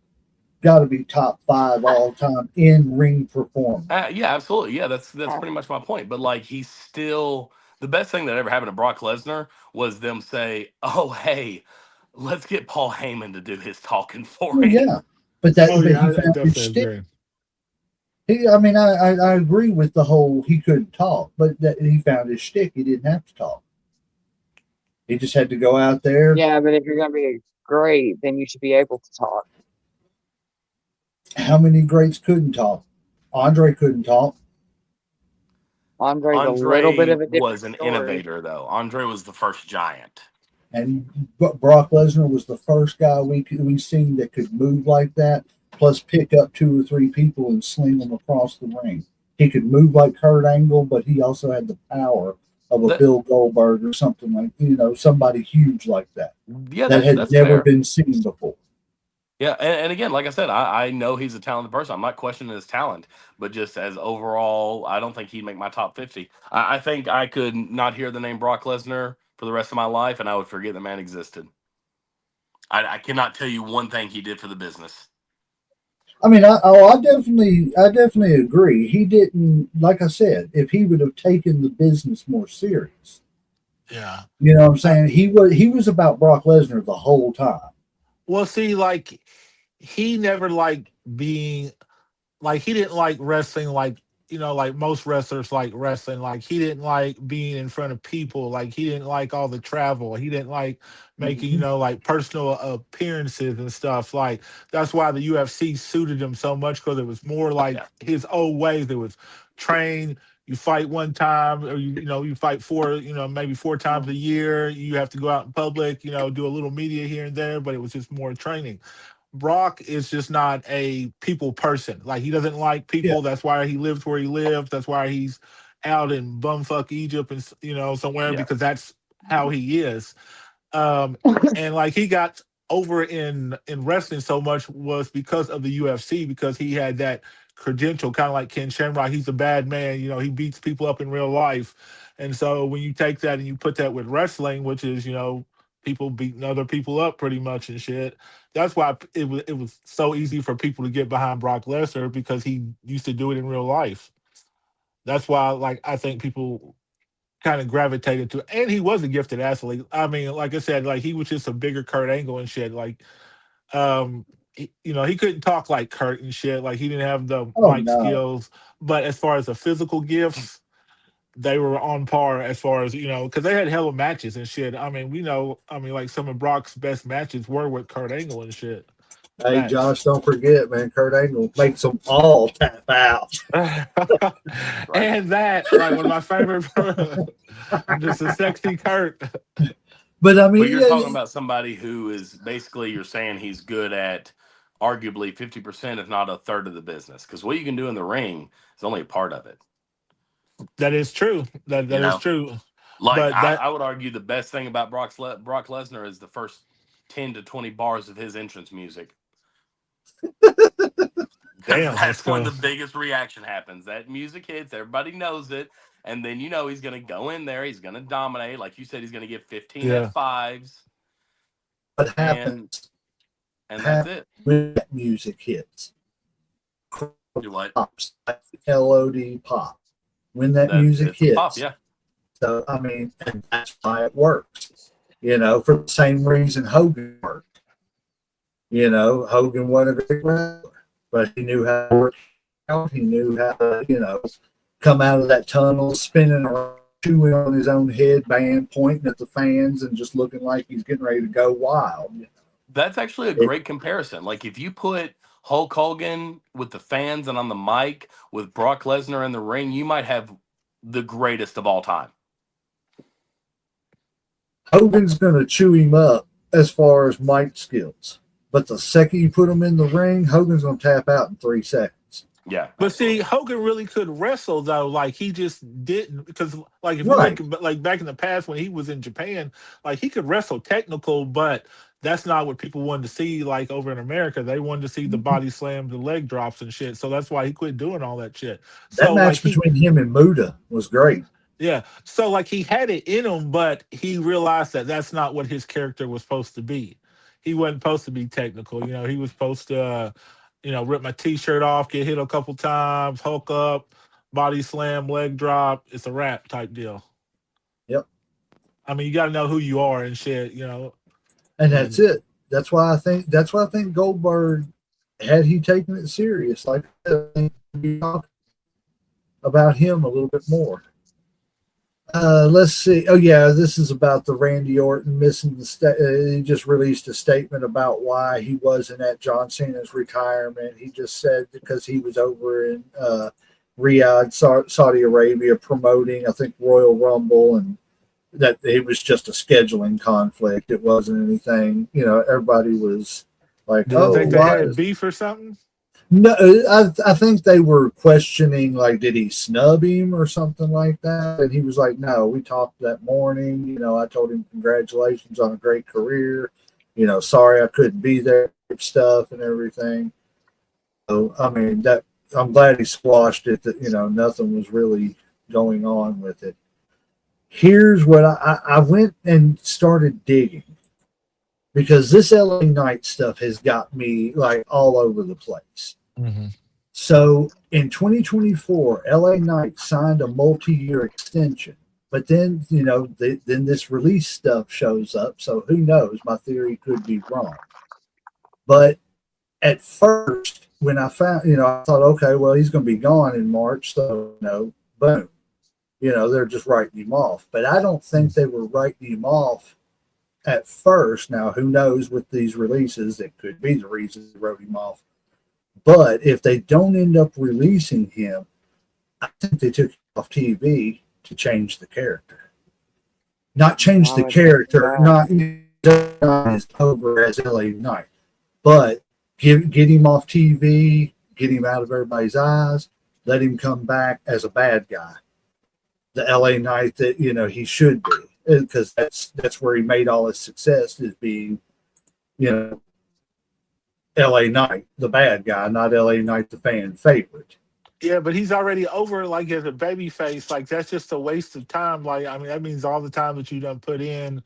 got to be top 5 all time in ring performance. Yeah, absolutely. Yeah, that's pretty much my point. But like, he's still the best thing that ever happened to Brock Lesnar was them say, "Oh, hey, let's get Paul Heyman to do his talking for Well, him." yeah, but Oh he yeah, I found his definitely shtick. agree. I mean, I agree with the whole he couldn't talk, but that he found his shtick. He didn't have to talk. He just had to go out there. Yeah, but if you're going to be great, then you should be able to talk. How many greats couldn't talk? Andre couldn't talk. Andre's a little bit Andre of a different was an story. innovator, though. Andre was the first giant. And Brock Lesnar was the first guy we seen that could move like that, plus pick up 2 or 3 people and sling them across the ring. He could move like Kurt Angle, but he also had the power of a Bill Goldberg or something like, somebody huge like that. Yeah, that had that's never fair. been seen before. Yeah, and again, like I said, I know he's a talented person. I'm not questioning his talent, but just as overall, I don't think he'd make my top 50. I think I could not hear the name Brock Lesnar for the rest of my life, and I would forget the man existed. I cannot tell you one thing he did for the business. I mean, I definitely agree. He didn't, like I said, if he would have taken the business more serious. Yeah. You know what I'm saying? He was about Brock Lesnar the whole time. Well, see, like he never liked being like he didn't like wrestling like like most wrestlers like wrestling. Like he didn't like being in front of people. Like he didn't like all the travel. He didn't like making, like personal appearances and stuff. Like that's why the UFC suited him so much, because it was more like his old ways. It was train, you fight one time, or you fight maybe 4 times a year. You have to go out in public, do a little media here and there, but it was just more training. Brock is just not a people person. Like he doesn't like people. Yeah. That's why he lives where he lives. That's why he's out in bumfuck Egypt and somewhere, because that's how he is. And like he got over in wrestling so much was because of the UFC, because he had that credential, kind of like Ken Shamrock. He's a bad man. He beats people up in real life. And so when you take that and you put that with wrestling, which is, people beating other people up pretty much and shit, that's why it was so easy for people to get behind Brock Lesnar, because he used to do it in real life. That's why, like, I think people kind of gravitated to it. And he was a gifted athlete. I mean, like I said, like he was just a bigger Kurt Angle and shit. Like, he couldn't talk like Kurt and shit. Like he didn't have the mic skills. But as far as the physical gifts, they were on par as far as, because they had hella matches and shit. I mean, like some of Brock's best matches were with Kurt Angle and shit. Hey, Josh, don't forget, man, Kurt Angle makes them all tap out. And that, like, one of my favorite, just a sexy Kurt. But I mean, but you're talking about somebody who is basically, you're saying he's good at arguably 50%, if not a third of the business. Because what you can do in the ring is only a part of it. That is true. That is true. Like, but I would argue the best thing about Brock Lesnar is the first 10 to 20 bars of his entrance music. Damn, that's when the biggest reaction happens. That music hits, everybody knows it, and then he's going to go in there, he's going to dominate. Like you said, he's going to get 15 F5s. What happens? And that's it. When that music hits, what? Pops, LOD pop. When that music hits, pop, yeah. So, I mean, and that's why it works. You know, for the same reason Hogan worked. You know, Hogan wasn't a great wrestler, but he knew how to work out. He knew how to, you know, come out of that tunnel, spinning around, chewing on his own headband, pointing at the fans, and just looking like he's getting ready to go wild. That's actually a great comparison. Like if you put Hulk Hogan with the fans and on the mic with Brock Lesnar in the ring, you might have the greatest of all time. Hogan's going to chew him up as far as mic skills. But the second you put him in the ring, Hogan's going to tap out in 3 seconds. Yeah. But see, Hogan really could wrestle though. Like he just didn't, because like if Right. you look like back in the past when he was in Japan, like he could wrestle technical, but that's not what people wanted to see. Like over in America, they wanted to see the body slams, the leg drops and shit. So that's why he quit doing all that shit. That So match like between him and Muda was great. yeah. So like he had it in him, but he realized that that's not what his character was supposed to be. He wasn't supposed to be technical. You know, he was supposed to, you know, rip my t-shirt off, get hit a couple times, hulk up, body slam, leg drop. It's a wrap type deal. Yep. I mean, you got to know who you are and shit, you know. And that's it. That's why I think Goldberg, had he taken it serious, like I think we talked about him a little bit more. Let's see. Oh yeah, this is about the Randy Orton missing the. He just released a statement about why he wasn't at John Cena's retirement. He just said because he was over in Riyadh, Saudi Arabia, promoting, I think, Royal Rumble, and that it was just a scheduling conflict. It wasn't anything. You know, everybody was like, Do you think they had beef or something? No, I think they were questioning, like, did he snub him or something like that? And he was like, no, we talked that morning. You know, I told him congratulations on a great career. You know, sorry I couldn't be there, stuff and everything. So, I mean, that I'm glad he squashed it, that, you know, nothing was really going on with it. Here's what I went and started digging, because this LA Knight stuff has got me like all over the place. Mm-hmm. So in 2024, LA Knight signed a multi-year extension, but then, you know, then this release stuff shows up. So who knows? My theory could be wrong. But at first, when I found, you know, I thought, okay, well, he's going to be gone in March. So, you know, boom, you know, they're just writing him off. But I don't think they were writing him off at first. Now, who knows with these releases? It could be the reason they wrote him off. But if they don't end up releasing him, I think they took him off TV to change the character. Not change the character, not as over as LA Knight, but get him off TV, get him out of everybody's eyes, let him come back as a bad guy. The LA Knight that, you know, he should be, because that's where he made all his success, is being, you know, LA Knight, the bad guy, not LA Knight, the fan favorite. Yeah, but he's already over, like, as a baby face. Like, that's just a waste of time. Like, I mean, that means all the time that you done put in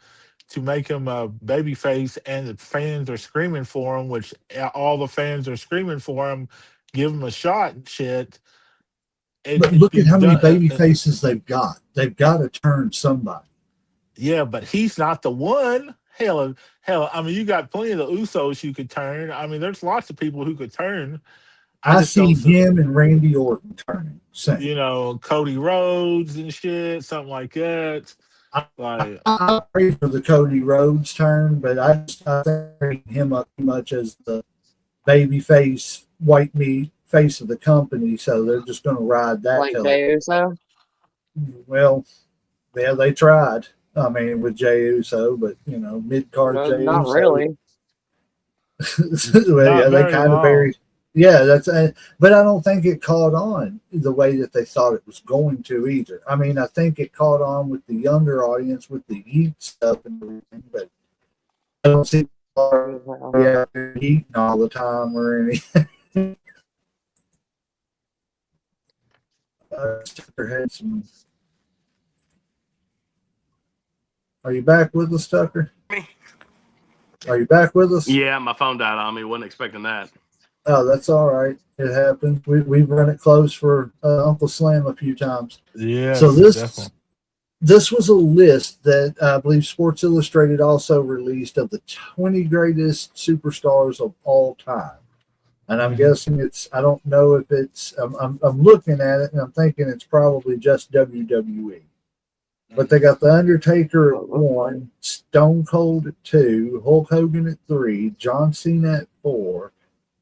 to make him a baby face, and the fans are screaming for him, which all the fans are screaming for him. Give him a shot and shit. But look at how many baby faces they've got. They've got to turn somebody. Yeah, but he's not the one. Hell, I mean, you got plenty of the Usos you could turn. I mean, there's lots of people who could turn. I see him and Randy Orton turning. Same. You know, Cody Rhodes and shit, something like that. I pray for the Cody Rhodes turn, but I think him up too much as the baby face, white meat face of the company, so they're just going to ride that. Like Jey Uso? Well, yeah, they tried. I mean, with Jey Uso, but, you know, mid-card Jey Uso. Not really. Well, yeah, they kind of buried. Yeah, that's. But I don't think it caught on the way that they thought it was going to either. I mean, I think it caught on with the younger audience with the Heat stuff and everything, but I don't see eating all the time or anything. Tucker had some. Are you back with us, Tucker? Are you back with us? Yeah, my phone died on me. Wasn't expecting that. Oh, that's all right. It happens. We've run it close for Uncle Slam a few times. Yeah. So this this was a list that I believe Sports Illustrated also released of the 20 greatest superstars of all time. And I'm guessing it's, I don't know if it's, I'm looking at it and I'm thinking it's probably just WWE. But they got The Undertaker at 1, Stone Cold at 2, Hulk Hogan at 3, John Cena at 4,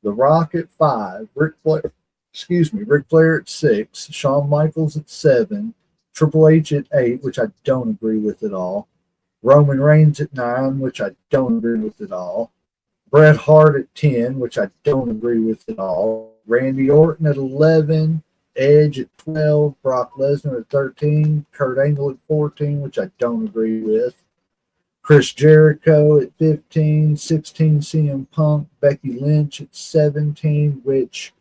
The Rock at 5, Ric Flair at 6, Shawn Michaels at 7, Triple H at 8, which I don't agree with at all, Roman Reigns at 9, which I don't agree with at all, Bret Hart at 10, which I don't agree with at all, Randy Orton at 11, Edge at 12, Brock Lesnar at 13, Kurt Angle at 14, which I don't agree with, Chris Jericho at 15, 16 CM Punk, Becky Lynch at 17, which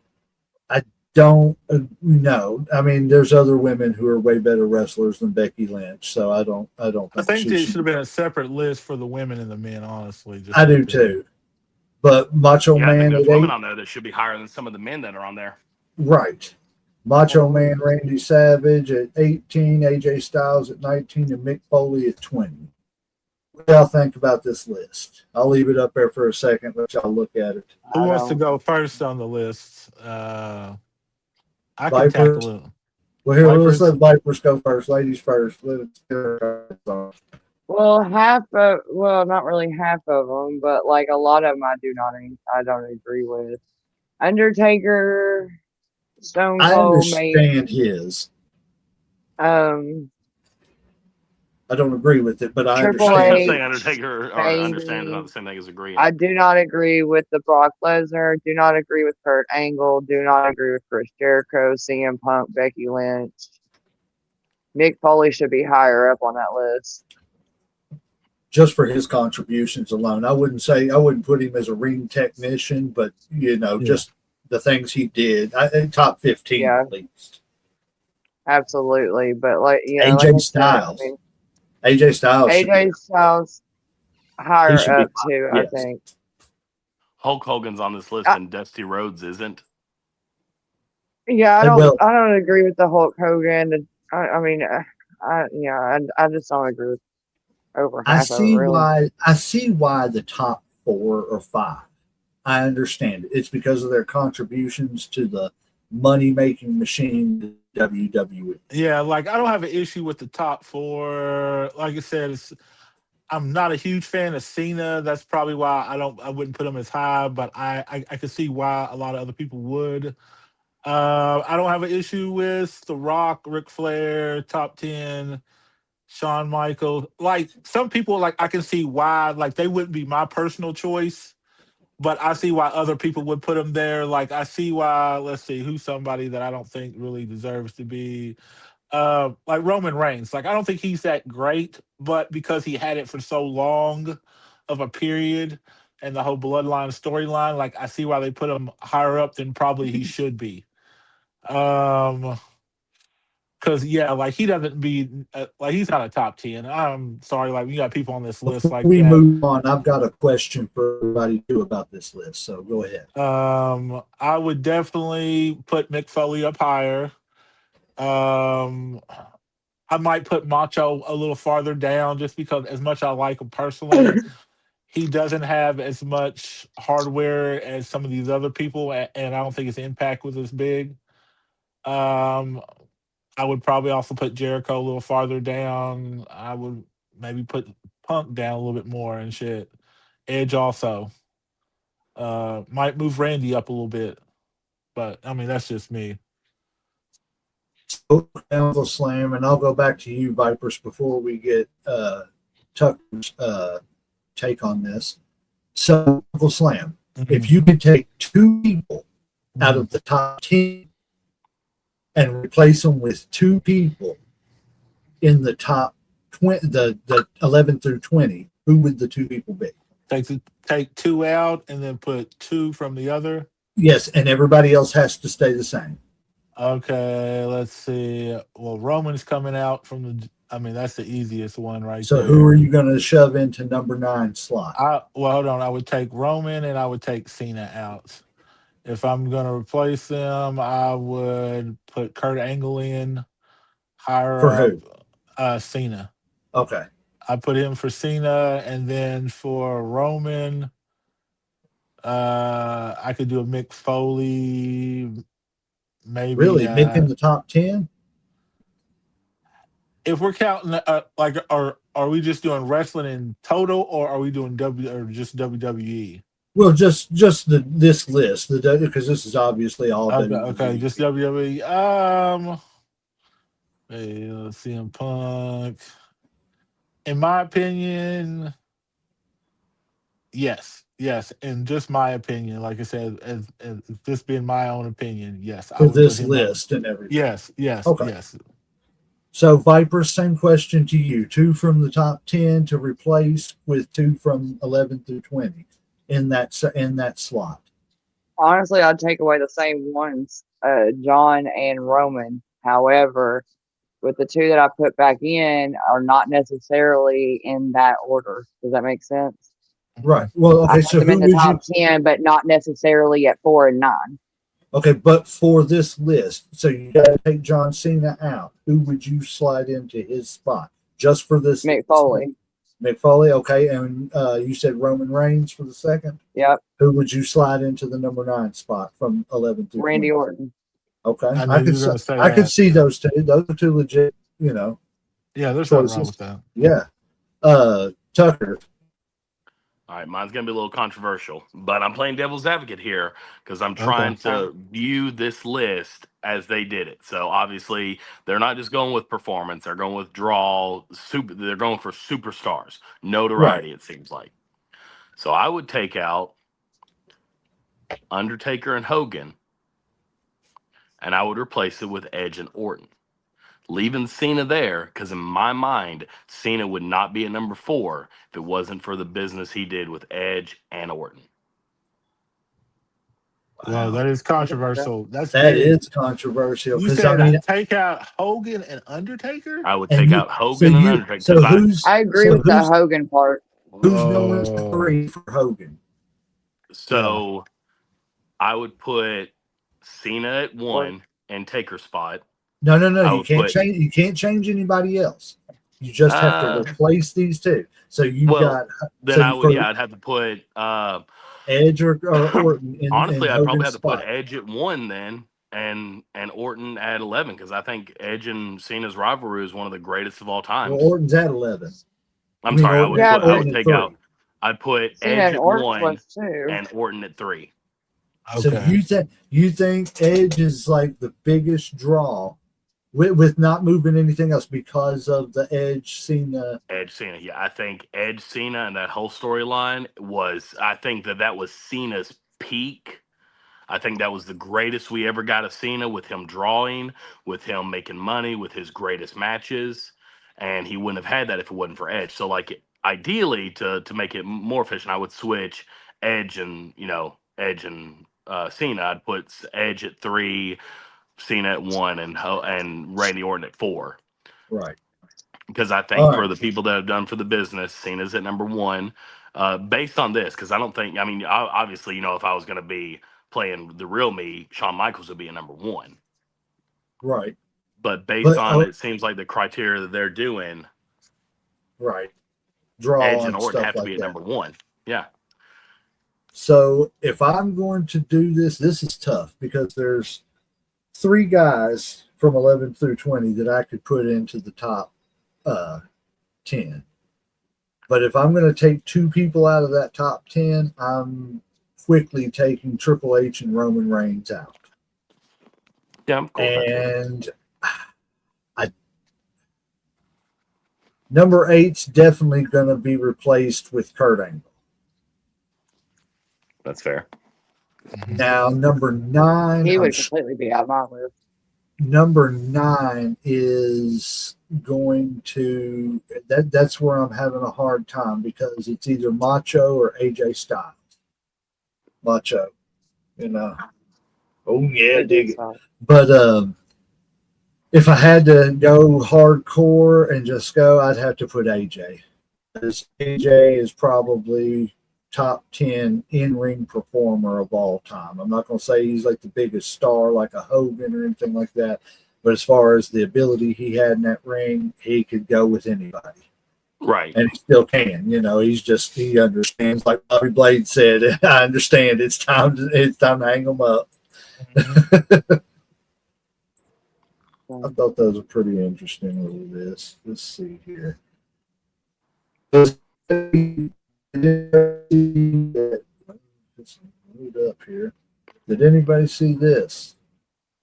I don't know. I mean, there's other women who are way better wrestlers than Becky Lynch, so I don't I think think she there should. should have been a separate list for the women and the men, honestly. I do too. But Macho Yeah, I think Man there's at 8, women on there that should be higher than some of the men that are on there. right. Macho Man Randy Savage at 18, AJ Styles at 19, and Mick Foley at 20. What do y'all think about this list? I'll leave it up there for a second, let y'all look at it. Who wants to go first on the list? I can tackle it. Well, here, let's Vipers? let Vipers go first. Ladies first. Well, not really half of them, but like a lot of them, I don't agree with. Undertaker, Stone I Cold, understand his. I don't agree with it, but I Triple understand. I was H, gonna say Undertaker or understand is not the same thing as agreeing. I do not agree with the Brock Lesnar. Do not agree with Kurt Angle. Do not agree with Chris Jericho, CM Punk, Becky Lynch. Mick Foley should be higher up on that list. Just for his contributions alone, I wouldn't put him as a ring technician, but just the things he did. Top 15 at least. Absolutely, but AJ Styles. AJ Styles higher up too. Yes. I think Hulk Hogan's on this list and Dusty Rhodes isn't. Yeah, I don't agree with the Hulk Hogan. I just don't agree with over half of them. Really. I see why the top 4 or 5. I understand it. It's because of their contributions to the money-making machine, WWE. Yeah, like I don't have an issue with the top 4. Like I said, I'm not a huge fan of Cena. That's probably why I wouldn't put him as high, but I could see why a lot of other people would. I don't have an issue with The Rock, Ric Flair, top 10, Shawn Michaels. Like some people, like I can see why, like they wouldn't be my personal choice, but I see why other people would put them there. Like I see why. Let's see, who's somebody that I don't think really deserves to be. Like Roman Reigns. Like I don't think he's that great, but because he had it for so long of a period and the whole bloodline storyline, like I see why they put him higher up than probably he should be. Because like he doesn't be like he's not a top 10. I'm sorry, like we got people on this list like we that. Move on. I've got a question for everybody too about this list, so go ahead. I would definitely put Mick Foley up higher. I might put Macho a little farther down just because as much I like him personally, he doesn't have as much hardware as some of these other people, and I don't think his impact was as big. I would probably also put Jericho a little farther down. I would maybe put Punk down a little bit more and shit. Edge also. Might move Randy up a little bit. But I mean that's just me. Uncle Slam, and I'll go back to you, Vipers, before we get Tucker's take on this. So, Uncle Slam, if you could take 2 people out of the top 10 and replace them with 2 people in the top 20, the 11 through 20, who would the 2 people be? Take 2 out and then put 2 from the other? Yes, and everybody else has to stay the same. Okay, let's see. Well, Roman's coming out from that's the easiest one right there. So who are you going to shove into number 9 slot? Hold on. I would take Roman and I would take Cena out. If I'm going to replace them, I would put Kurt Angle in higher For up. who? Cena. Okay. I put him for Cena, and then for Roman, I could do a Mick Foley, maybe. Really? Mick in the top 10? If we're counting, like, are we just doing wrestling in total, or are we doing just WWE? Well, just this list, because this is obviously all Okay, WWE. just WWE. Hey, CM Punk. In my opinion, yes, in just my opinion, like I said, as this being my own opinion, yes, I For would put this him up. list and everything. Yes, Okay. yes. So, Viper, same question to you. 2 from the top 10 to replace with 2 from 11 through 20 in that slot. Honestly, I'd take away the same ones, John and Roman. However, with the 2 that I put back in are not necessarily in that order. Does that make sense? Right. Well, I okay. put So them in who the would top you? 10, but not necessarily at 4 and 9. Okay, but for this list, so you got to take John Cena out. Who would you slide into his spot just for this? Mick Foley. Mick Foley. Okay, and you said Roman Reigns for the second. Yep. Who would you slide into the number 9 spot from 11 through Randy 20? Orton. Okay, I knew I you could were gonna say I could that. see those two. Those are 2 legit, Yeah, there's nothing wrong choices. with that. Yeah. Tucker. All right, mine's going to be a little controversial, but I'm playing devil's advocate here because I'm trying to view this list as they did it. So obviously, they're not just going with performance; they're going with draw. They're going for superstars, notoriety. It seems like. So I would take out Undertaker and Hogan, and I would replace it with Edge and Orton. Leaving Cena there, because in my mind, Cena would not be at number 4 if it wasn't for the business he did with Edge and Orton. Well, that is controversial. That is controversial. You said take out Hogan and Undertaker? I would take out Hogan and Undertaker. So I agree with the Hogan part. Who's number 3 for Hogan? So I would put Cena at 1 and Taker spot. No. You can't change. You can't change anybody else. You just have to replace these 2. So got. Then so I'd have to put Edge or Orton. Honestly, in I'd probably Hogan's have to put spot. Edge at 1 then, and Orton at 11 because I think Edge and Cena's rivalry is one of the greatest of all time. Well, Orton's at 11. I'm sorry, I would take out. I'd put Cena Edge at Orton 1 too. and Orton at 3. Okay. So you think Edge is like the biggest draw with not moving anything else because of the Edge Cena? Edge Cena, yeah. I think Edge Cena and that whole storyline I think that was Cena's peak. I think that was the greatest we ever got of Cena, with him drawing, with him making money, with his greatest matches. And he wouldn't have had that if it wasn't for Edge. So, like, ideally, to make it more efficient, I would switch Edge and Cena. I'd put Edge at 3, Cena at 1, and Randy Orton at 4. Right. Because I think for the people that have done for the business, Cena's at number 1. Based on this, because I don't think, obviously, if I was going to be playing the real me, Shawn Michaels would be a number 1. Right. But based on it seems like the criteria that they're doing, right, draw Edge and Orton stuff have to like be at number 1. Yeah. So if I'm going to do this is tough because there's 3 guys from 11 through 20 that I could put into the top 10. But if I'm going to take 2 people out of that top 10, I'm quickly taking Triple H and Roman Reigns out. Yeah, I'm cool. And number 8's definitely going to be replaced with Kurt Angle. That's fair. Now, number 9. He would completely be out of my list. Number 9 is going to that's where I'm having a hard time because it's either Macho or AJ Styles. Macho, oh yeah, dig it. But if I had to go hardcore and just go, I'd have to put AJ. Because AJ is probably top 10 in-ring performer of all time. I'm not going to say he's like the biggest star like a Hogan or anything like that, But as far as the ability he had in that ring, he could go with anybody. Right. And he still can. He understands, like Bobby Blade said, I understand it's time to hang them up. I thought that was a pretty interesting little this. Let's see here. Up here. Did anybody see this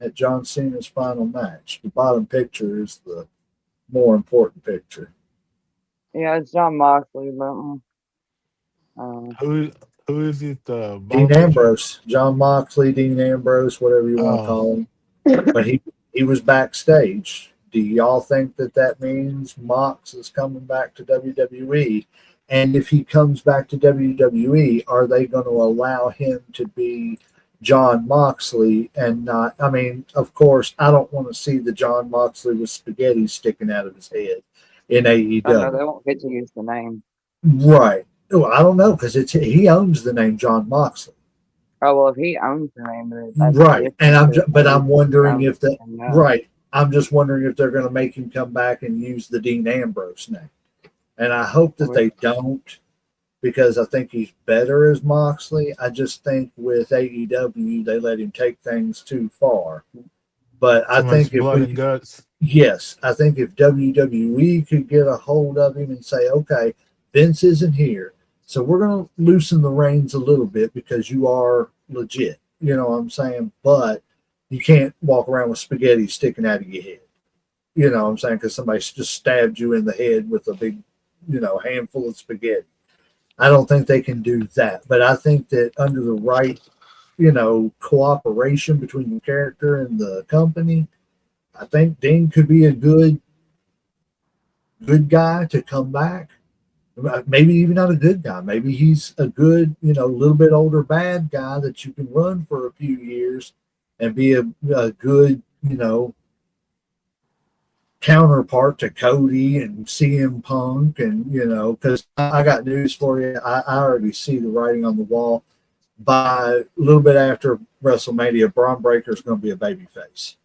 at John Cena's final match? The bottom picture is the more important picture. Yeah, it's John Moxley, but Who is it? Dean Ambrose, John Moxley, Dean Ambrose, whatever you want to call him. But he was backstage. Do y'all think that means Mox is coming back to WWE? And if he comes back to WWE, are they going to allow him to be John Moxley and not? I mean, of course, I don't want to see the John Moxley with spaghetti sticking out of his head in AEW. no, they won't get to use the name. Right. Well, I don't know because he owns the name John Moxley. Oh well, if he owns the name, right. And I'm wondering if that. Right. I'm just wondering if they're going to make him come back and use the Dean Ambrose name. And I hope that they don't, because I think he's better as Moxley. I just think with AEW, they let him take things too far. But I think yes, I think if WWE could get a hold of him and say, okay, Vince isn't here, so we're going to loosen the reins a little bit because you are legit. You know what I'm saying? But you can't walk around with spaghetti sticking out of your head. You know what I'm saying? Because somebody just stabbed you in the head with a big, handful of spaghetti. I don't think they can do that. But I think that under the right, cooperation between the character and the company, I think Dean could be a good guy to come back. Maybe even not a good guy. Maybe he's a good, little bit older bad guy that you can run for a few years and be a good, counterpart to Cody and CM Punk. And, because I got news for you. I already see the writing on the wall. By a little bit after WrestleMania, Braun Breaker is going to be a babyface.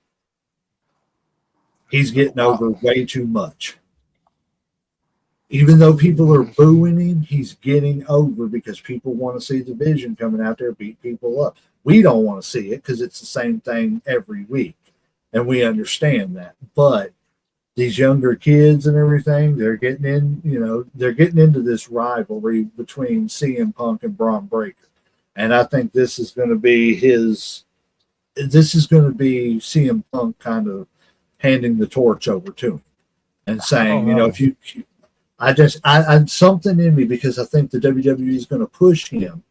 He's getting over way too much. Even though people are booing him, he's getting over because people want to see the Vision coming out there beat people up. We don't want to see it because it's the same thing every week, and we understand that. But these younger kids and everything, they're getting into this rivalry between CM Punk and Braun Breaker, and I think this is going to be CM Punk kind of handing the torch over to him and saying, if you. I something in me, because I think the WWE is going to push him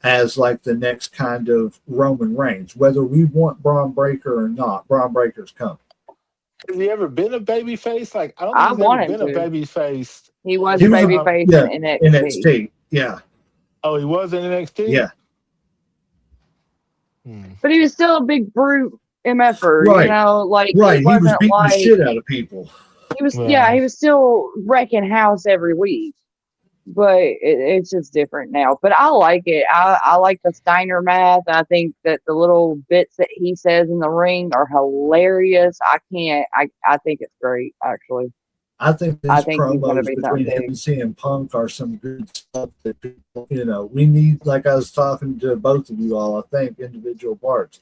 as like the next kind of Roman Reigns, whether we want Braun Breaker or not. Braun Breaker's coming. Has he ever been a baby face? Like, I don't think he's ever been a baby face. He was a baby face in NXT. NXT. Yeah. Oh, he was in NXT? Yeah. But he was still a big brute MFer, right. Right. He was beating the shit out of people. He was, he was still wrecking house every week, but it's just different now. But I like it. I like the Steiner math. I think that the little bits that he says in the ring are hilarious. I think it's great, actually. I think these promos between him and CM Punk are some good stuff that people, we need, like I was talking to both of you all, I think, individual parts.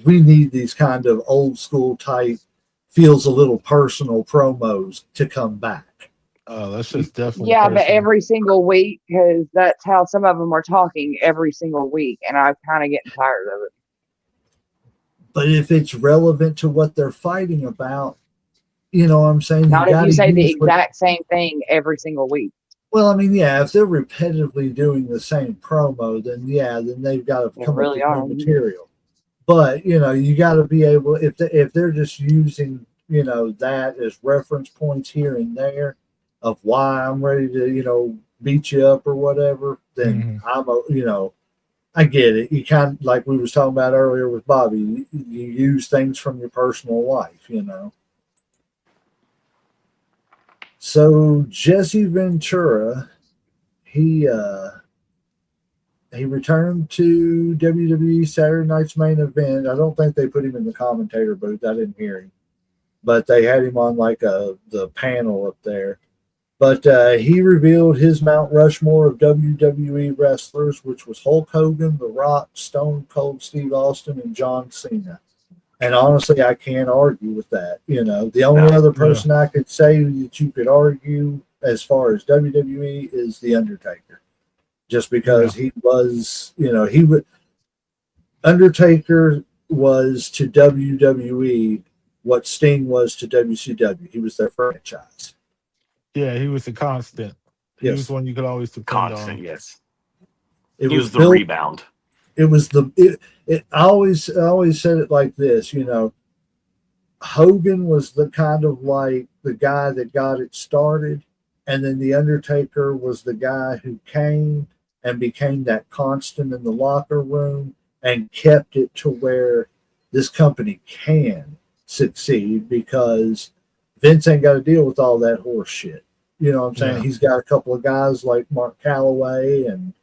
We need these kind of old school type, feels a little personal promos to come back. Oh, that's just definitely but every single week, because that's how some of them are talking every single week, and I'm kind of getting tired of it. But if it's relevant to what they're fighting about, what I'm saying? Not if you say the exact same thing every single week. Well, I mean, if they're repetitively doing the same promo, then they've got to come up with new material. But, you got to be able, if they're just using, that as reference points here and there of why I'm ready to, beat you up or whatever, then I get it. You kind of, like we was talking about earlier with Bobby, you use things from your personal life, So Jesse Ventura, he returned to WWE Saturday Night's Main Event. I don't think they put him in the commentator booth. I didn't hear him. but they had him on like the panel up there. But he revealed his Mount Rushmore of WWE wrestlers, which was Hulk Hogan, The Rock, Stone Cold Steve Austin, and John Cena. And honestly, I can't argue with that. The only other person I could say that you could argue as far as WWE is The Undertaker, just because he was, Undertaker was to WWE what Sting was to WCW. He was their franchise. Yeah, he was the constant. He was one you could always depend Constant, on. yes. It He was was the built, rebound. It was I always said it like this, Hogan was the kind of like the guy that got it started, and then the Undertaker was the guy who came and became that constant in the locker room and kept it to where this company can succeed, because Vince ain't got to deal with all that horse shit. You know what I'm saying? Yeah. He's got a couple of guys like Mark Calloway and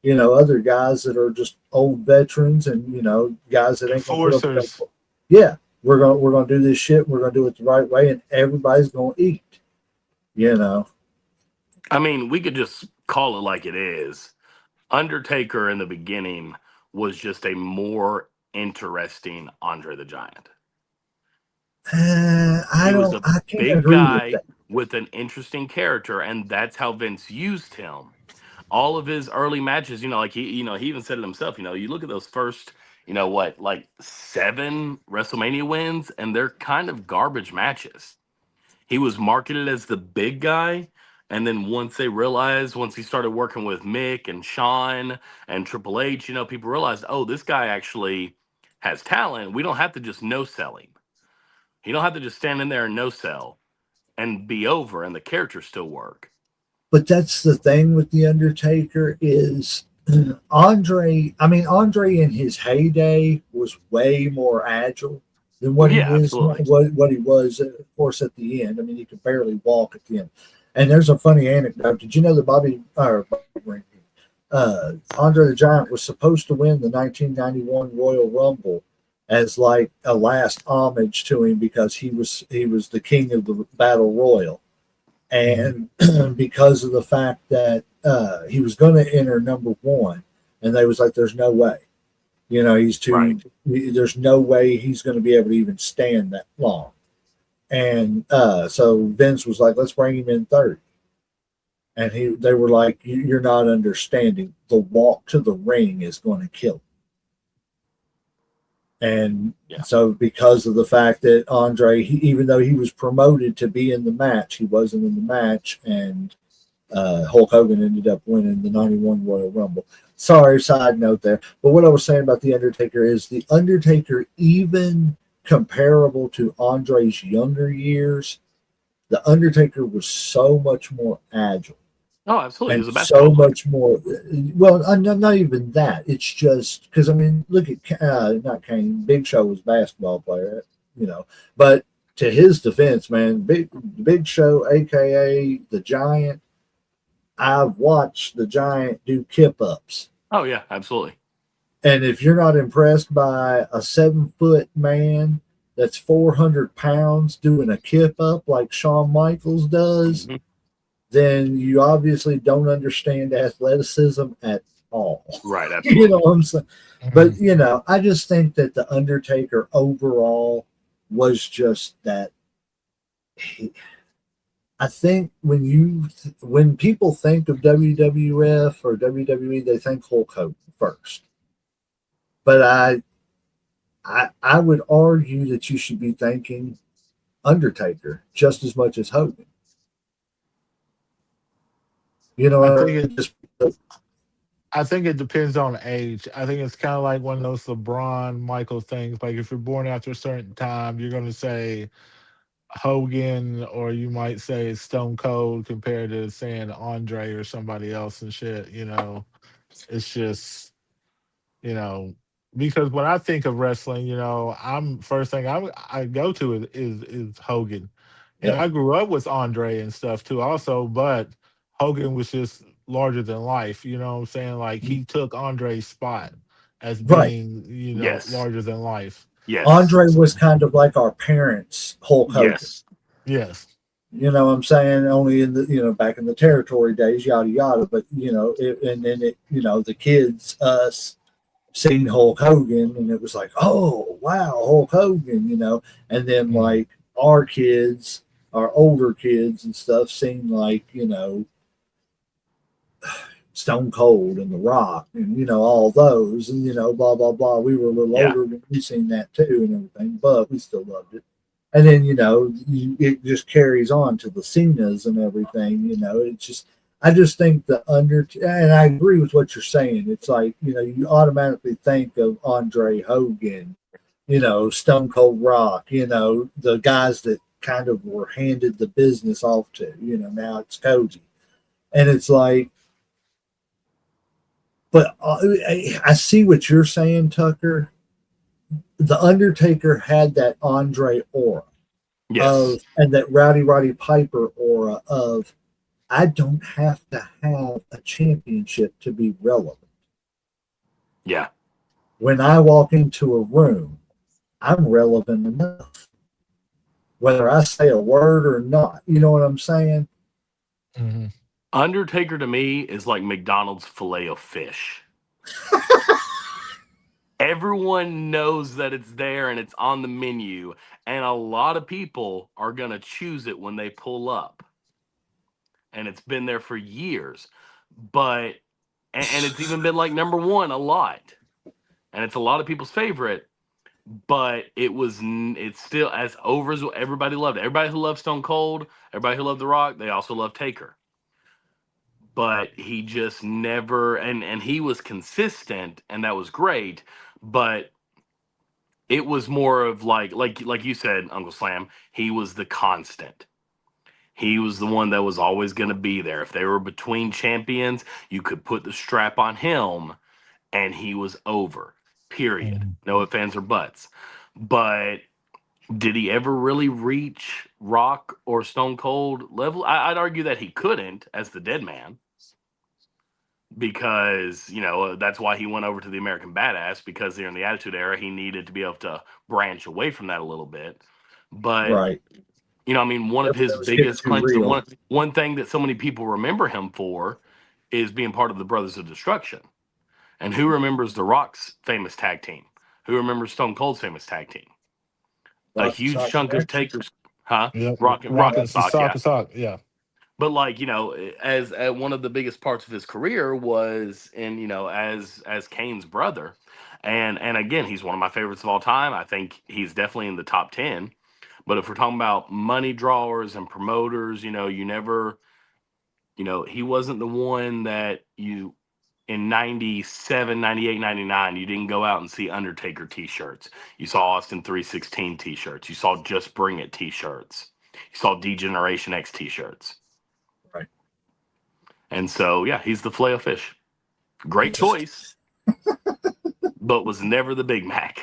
other guys that are just old veterans, and guys that ain't gonna put up Enforcers. that. Yeah, we're gonna do this shit. We're gonna do it the right way, and everybody's gonna eat. I mean, we could just call it like it is. Undertaker in the beginning was just a more interesting Andre the Giant. I was a can't big agree with guy that. with an interesting character, and that's how Vince used him. All of his early matches, like he even said it himself. You look at those first, like 7 WrestleMania wins, and they're kind of garbage matches. He was marketed as the big guy, and then once he started working with Mick and Shawn and Triple H, people realized, oh, this guy actually has talent. We don't have to just no sell him. You don't have to just stand in there and no sell and be over, and the characters still work. But that's the thing with the Undertaker is Andre. I mean, Andre in his heyday was way more agile than what he is. What he was, of course, at the end. I mean, he could barely walk at the end. And there's a funny anecdote. Did you know that Andre the Giant was supposed to win the 1991 Royal Rumble as like a last homage to him, because he was the king of the Battle Royal, and because of the fact that he was going to enter number 1, and they was like, "There's no way, he's too. Right. There's no way he's going to be able to even stand that long." And so Vince was like, "Let's bring him in 30." And they were like, "You're not understanding. The walk to the ring is going to kill him." And so because of the fact that Andre, even though he was promoted to be in the match, he wasn't in the match, and Hulk Hogan ended up winning the 91 Royal Rumble. Sorry, side note there. But what I was saying about The Undertaker is The Undertaker, even comparable to Andre's younger years, The Undertaker was so much more agile. Oh, absolutely. And he was a basketball player. much more. Well, not even that. It's just because, I mean, look at not Kane. Big Show was a basketball player, But to his defense, man, Big Show, aka the Giant. I've watched the Giant do kip ups. Oh yeah, absolutely. And if you're not impressed by a 7-foot man that's 400 pounds doing a kip up like Shawn Michaels does, then you obviously don't understand athleticism at all. Right, absolutely. You know what I'm saying? But, I just think that The Undertaker overall was just that. I think when people think of WWF or WWE, they think Hulk Hogan first. But I would argue that you should be thinking Undertaker just as much as Hogan. I think it depends on age. I think it's kind of like one of those LeBron, Michael things. Like if you're born after a certain time, you're going to say Hogan, or you might say Stone Cold compared to saying Andre or somebody else and shit. It's just, because when I think of wrestling, I'm first thing I go to is Hogan. And I grew up with Andre and stuff too, also, but Hogan was just larger than life. You know what I'm saying? Like he took Andre's spot as being, Yes. larger than life. Yes. Andre was kind of like our parents' Hulk Hogan. Yes. Yes. You know what I'm saying? Only in the, back in the territory days, yada, yada. But, and then the kids, us, seen Hulk Hogan, and it was like, oh, wow, Hulk Hogan, and then like our kids, our older kids and stuff, seen like, Stone Cold and The Rock and, all those, and, blah, blah, blah. We were a little older when we seen that too and everything, but we still loved it. And then, it just carries on to the Cenas and everything, it's just, I just think and I agree with what you're saying. It's like, you automatically think of Andre Hogan, Stone Cold Rock, the guys that kind of were handed the business off to, now it's Cody. And it's like, but I see what you're saying, Tucker. The Undertaker had that Andre aura. Yes. And that Rowdy Piper aura of, I don't have to have a championship to be relevant. Yeah. When I walk into a room, I'm relevant enough. Whether I say a word or not. You know what I'm saying? Mm-hmm. Undertaker to me is like McDonald's filet of fish. Everyone knows that it's there and it's on the menu, and a lot of people are going to choose it when they pull up. And it's been there for years. But, and it's even been like number one a lot. And it's a lot of people's favorite. But it's still as over as everybody loved it. Everybody who loved Stone Cold, everybody who loved The Rock, they also loved Taker. But he just never, and he was consistent, and that was great. But it was more of like you said, Uncle Slam, he was the constant. He was the one that was always going to be there. If they were between champions, you could put the strap on him, and he was over. Period. No ifs, ands, or buts. But did he ever really reach Rock or Stone Cold level? I'd argue that he couldn't as the dead man. Because, that's why he went over to the American Badass, because during the Attitude Era, he needed to be able to branch away from that a little bit. But, right. One of his biggest claims, one thing that so many people remember him for is being part of the Brothers of Destruction. And who remembers The Rock's famous tag team? Who remembers Stone Cold's famous tag team? A huge chunk of Taker's, Yep. Rock and Sock, yeah. But as one of the biggest parts of his career was in, as Kane's brother, and again, he's one of my favorites of all time. I think he's definitely in the top 10. But if we're talking about money drawers and promoters, you never, he wasn't the one that you in 97, 98, 99, you didn't go out and see Undertaker t-shirts. You saw Austin 316 t-shirts. You saw Just Bring It t-shirts. You saw D-Generation X t-shirts. Right. And so, yeah, he's the filet of fish. Great choice, but was never the Big Mac.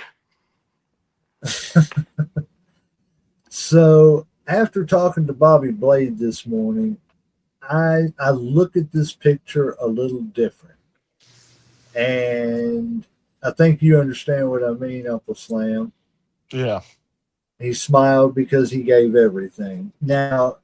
So after talking to Bobby Blade this morning, I look at this picture a little different. And I think you understand what I mean, Uncle Slam. Yeah. He smiled because he gave everything. Now,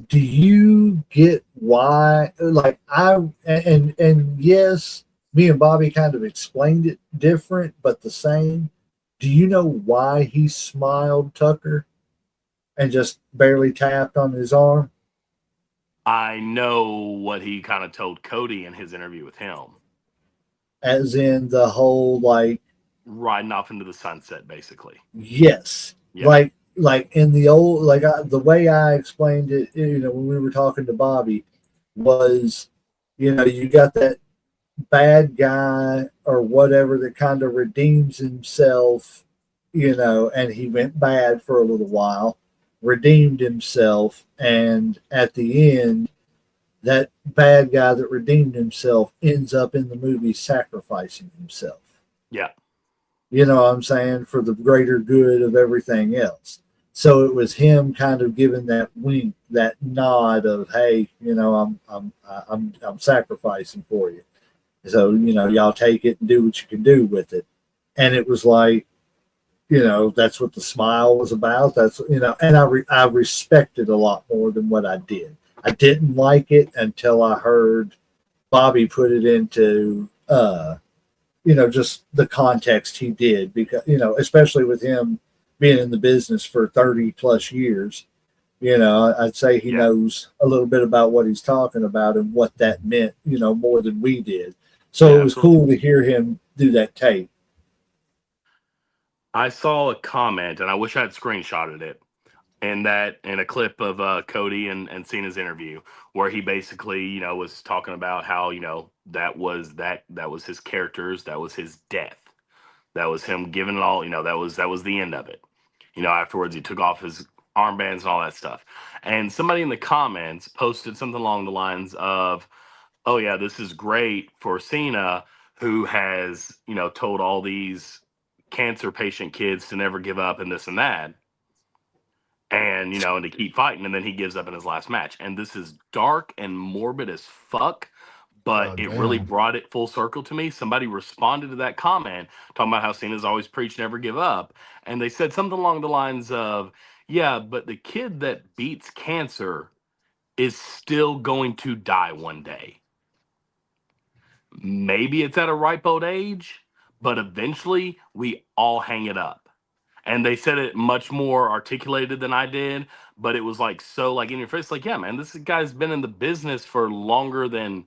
do you get why? Like and yes, me and Bobby kind of explained it different, but the same. Do you know why he smiled, Tucker, and just barely tapped on his arm? I know what he kind of told Cody in his interview with him. As in the whole riding off into the sunset, basically. Yes. Yeah. Like in the old, the way I explained it, when we were talking to Bobby, was, you got that bad guy or whatever that kind of redeems himself, and he went bad for a little while, redeemed himself, and at the end, that bad guy that redeemed himself ends up in the movie sacrificing himself. Yeah. You know what I'm saying? For the greater good of everything else. So it was him kind of giving that wink, that nod of, hey, I'm sacrificing for you. So, y'all take it and do what you can do with it. And it was like, that's what the smile was about. That's, and I respect it a lot more than what I did. I didn't like it until I heard Bobby put it into, just the context he did, because, especially with him being in the business for 30 plus years, I'd say he knows a little bit about what he's talking about and what that meant, more than we did. So it was cool to hear him do that tape. I saw a comment, and I wish I had screenshotted it, in a clip of Cody and Cena's interview, where he basically, was talking about how, that was his characters, that was his death, that was him giving it all, that was the end of it. Afterwards he took off his armbands and all that stuff. And somebody in the comments posted something along the lines of, "Oh yeah, this is great for Cena, who has, told all these cancer patient kids to never give up and this and that, and and to keep fighting, and then he gives up in his last match." And this is dark and morbid as fuck, but it really brought it full circle to me. Somebody responded to that comment talking about how Cena's always preached never give up, and they said something along the lines of, "Yeah, but the kid that beats cancer is still going to die one day. Maybe it's at a ripe old age, but eventually we all hang it up." And they said it much more articulated than I did, but it was like so like in your face, like, yeah, man, this guy's been in the business for longer than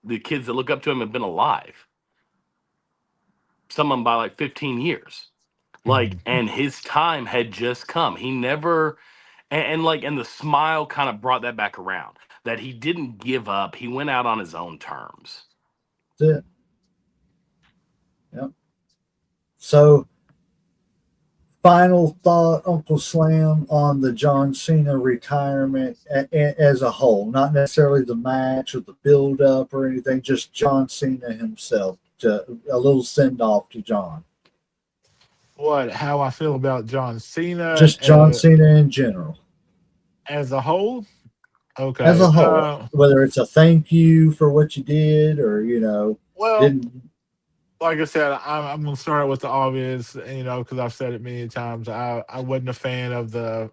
the kids that look up to him have been alive. Some of them by like 15 years. Like, and his time had just come. He never, and the smile kind of brought that back around, that he didn't give up. He went out on his own terms. That's it. Yep. So, final thought, Uncle Slam, on the John Cena retirement as a whole, not necessarily the match or the build up or anything, just John Cena himself, a little send off to John. How I feel about John Cena? Just John Cena in general. As a whole? Okay. As a whole, whether it's a thank you for what you did or, like I said, I'm going to start with the obvious, because I've said it many times. I wasn't a fan of the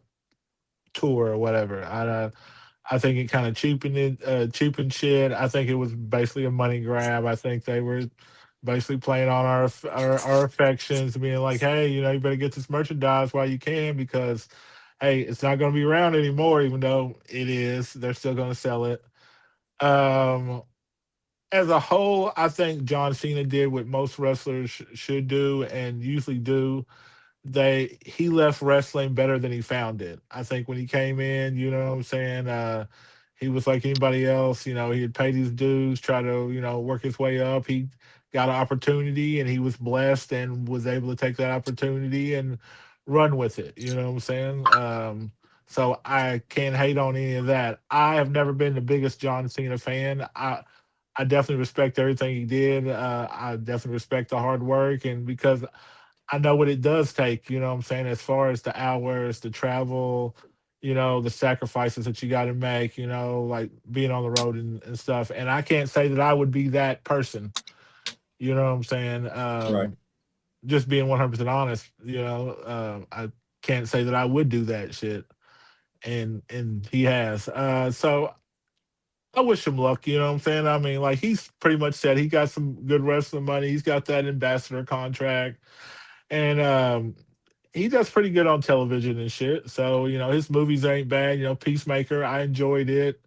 tour or whatever. I think it kind of cheapened shit. I think it was basically a money grab. I think they were basically playing on our affections, being like, hey, you better get this merchandise while you can, because, hey, it's not going to be around anymore, even though it is. They're still going to sell it. As a whole, I think John Cena did what most wrestlers should do and usually do. He left wrestling better than he found it. I think when he came in, you know what I'm saying, he was like anybody else. He had paid his dues, try to work his way up. He got an opportunity, and he was blessed and was able to take that opportunity and run with it. You know what I'm saying? So I can't hate on any of that. I have never been the biggest John Cena fan. I definitely respect everything he did. I definitely respect the hard work, and because I know what it does take, you know what I'm saying, as far as the hours, the travel, the sacrifices that you got to make, like being on the road and stuff. And I can't say that I would be that person, you know what I'm saying? Right. Just being 100% honest, I can't say that I would do that shit. And he has. So I wish him luck, you know what I'm saying? I mean, like, he's pretty much said he got some good wrestling money. He's got that ambassador contract. And he does pretty good on television and shit. So, his movies ain't bad. Peacemaker, I enjoyed it.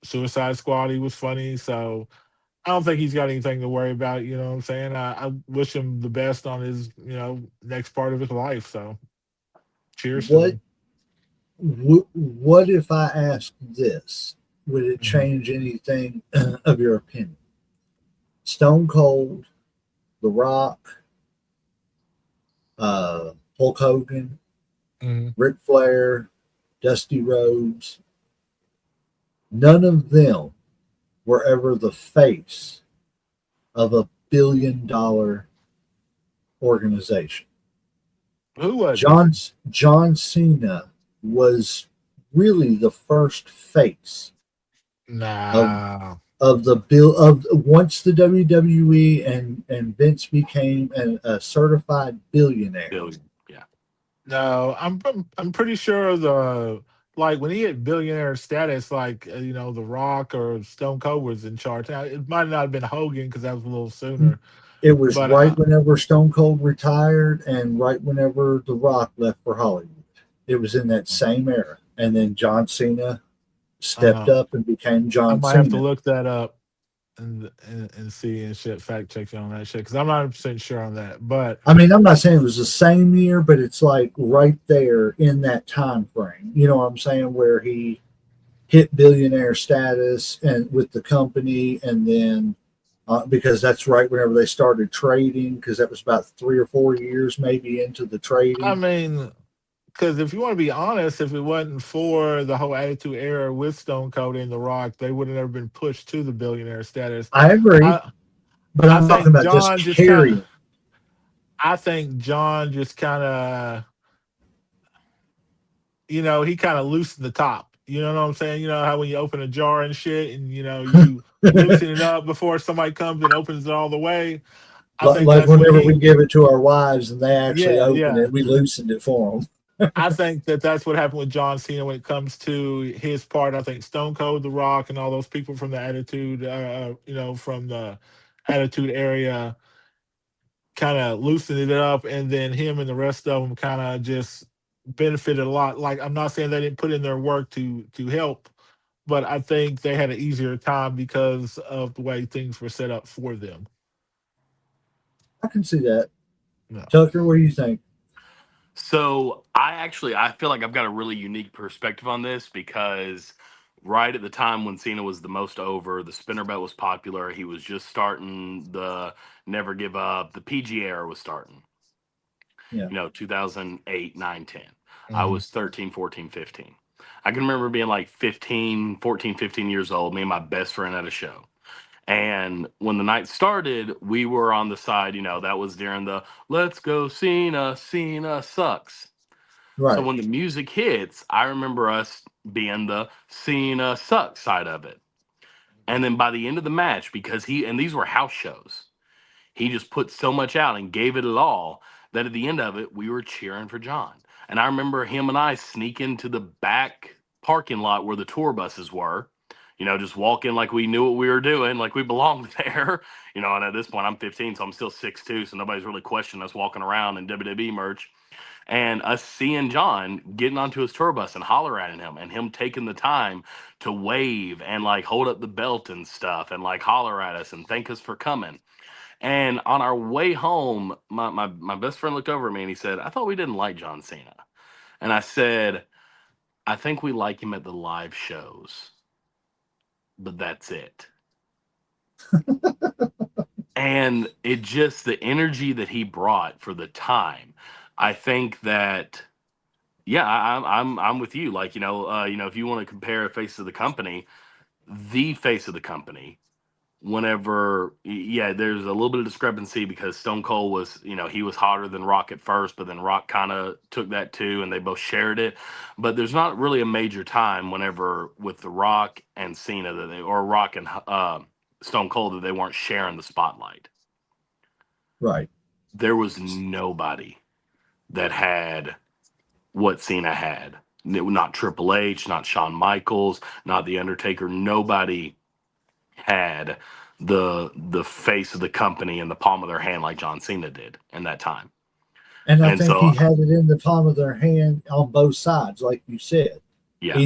Suicide Squad, he was funny. So I don't think he's got anything to worry about, you know what I'm saying? I wish him the best on his, next part of his life. So cheers to him. What if I asked this? Would it change anything of your opinion? Stone Cold, The Rock, Hulk Hogan, Ric Flair, Dusty Rhodes, none of them were ever the face of a billion-dollar organization. Who was John Cena was really the first face. Nah. of the bill of once the WWE and Vince became a certified billionaire. Billion. Yeah. No, I'm pretty sure the like when he hit billionaire status, like The Rock or Stone Cold was in charge. Now, it might not have been Hogan because that was a little sooner, It was but right whenever Stone Cold retired and right whenever The Rock left for Hollywood. It was in that same era. And then John Cena stepped uh, up and became I John might have to Cena. look that up and see and shit fact check you on that shit because I'm not 100% sure on that. But I mean, I'm not saying it was the same year, but it's like right there in that time frame. You know what I'm saying? Where he hit billionaire status and with the company, and then because that's right whenever they started trading, because that was about 3 or 4 years maybe into the I trading. mean, because if you want to be honest, if it wasn't for the whole Attitude Era with Stone Cold and The Rock, they would have never been pushed to the billionaire status. I agree, I but I I'm talking think about just John just kind of carrying. I think John just kind of he kind of loosened the top. You know what I'm saying? You know how when you open a jar and shit, and you loosen it up before somebody comes and opens it all the way. I think Like that's what whenever we he. give it to our wives and they actually Yeah, open yeah. it, we loosened it for them. I think that's what happened with John Cena when it comes to his part. I think Stone Cold, The Rock, and all those people from the Attitude, from the Attitude area, kind of loosened it up, and then him and the rest of them kind of just benefited a lot. Like I'm not saying they didn't put in their work to help, but I think they had an easier time because of the way things were set up for them. I can see that. Yeah. Tucker, what do you think? So I feel like I've got a really unique perspective on this because right at the time when Cena was the most over, the spinner belt was popular. He was just starting the Never Give Up. The PG era was starting. Yeah. 2008, 9, 10. I Mhm. was 13, 14, 15. I can remember being like 15, 14, 15 years old, me and my best friend at a show. And when the night started, we were on the side, that was during the let's go Cena, Cena sucks. So Right. when the music hits, I remember us being the Cena sucks side of it. And then by the end of the match, because and these were house shows, he just put so much out and gave it all that at the end of it, we were cheering for John. And I remember him and I sneaking to the back parking lot where the tour buses were, just walking like we knew what we were doing, like we belonged there. And at this point, I'm 15, so I'm still 6'2", so nobody's really questioning us walking around in WWE merch. And us seeing John getting onto his tour bus and holler at him, and him taking the time to wave and like hold up the belt and stuff and like holler at us and thank us for coming. And on our way home, my best friend looked over at me and he said, I thought we didn't like John Cena. And I said, I think we like him at the live shows, but that's it. And it just, the energy that he brought for the time, I think that, yeah, I'm with you. Like, if you want to compare a face of the company, the face of the company, whenever yeah, there's a little bit of discrepancy because Stone Cold was, he was hotter than Rock at first, but then Rock kind of took that too and they both shared it. But there's not really a major time whenever with the Rock and Cena that they, or Rock and Stone Cold, that they weren't sharing the spotlight. Right. There was nobody that had what Cena had. Not Triple H, not Shawn Michaels, not The Undertaker. Nobody had the face of the company in the palm of their hand like John Cena did in that time. And I And think so he had it in the palm of their hand on both sides, like you said. yeah,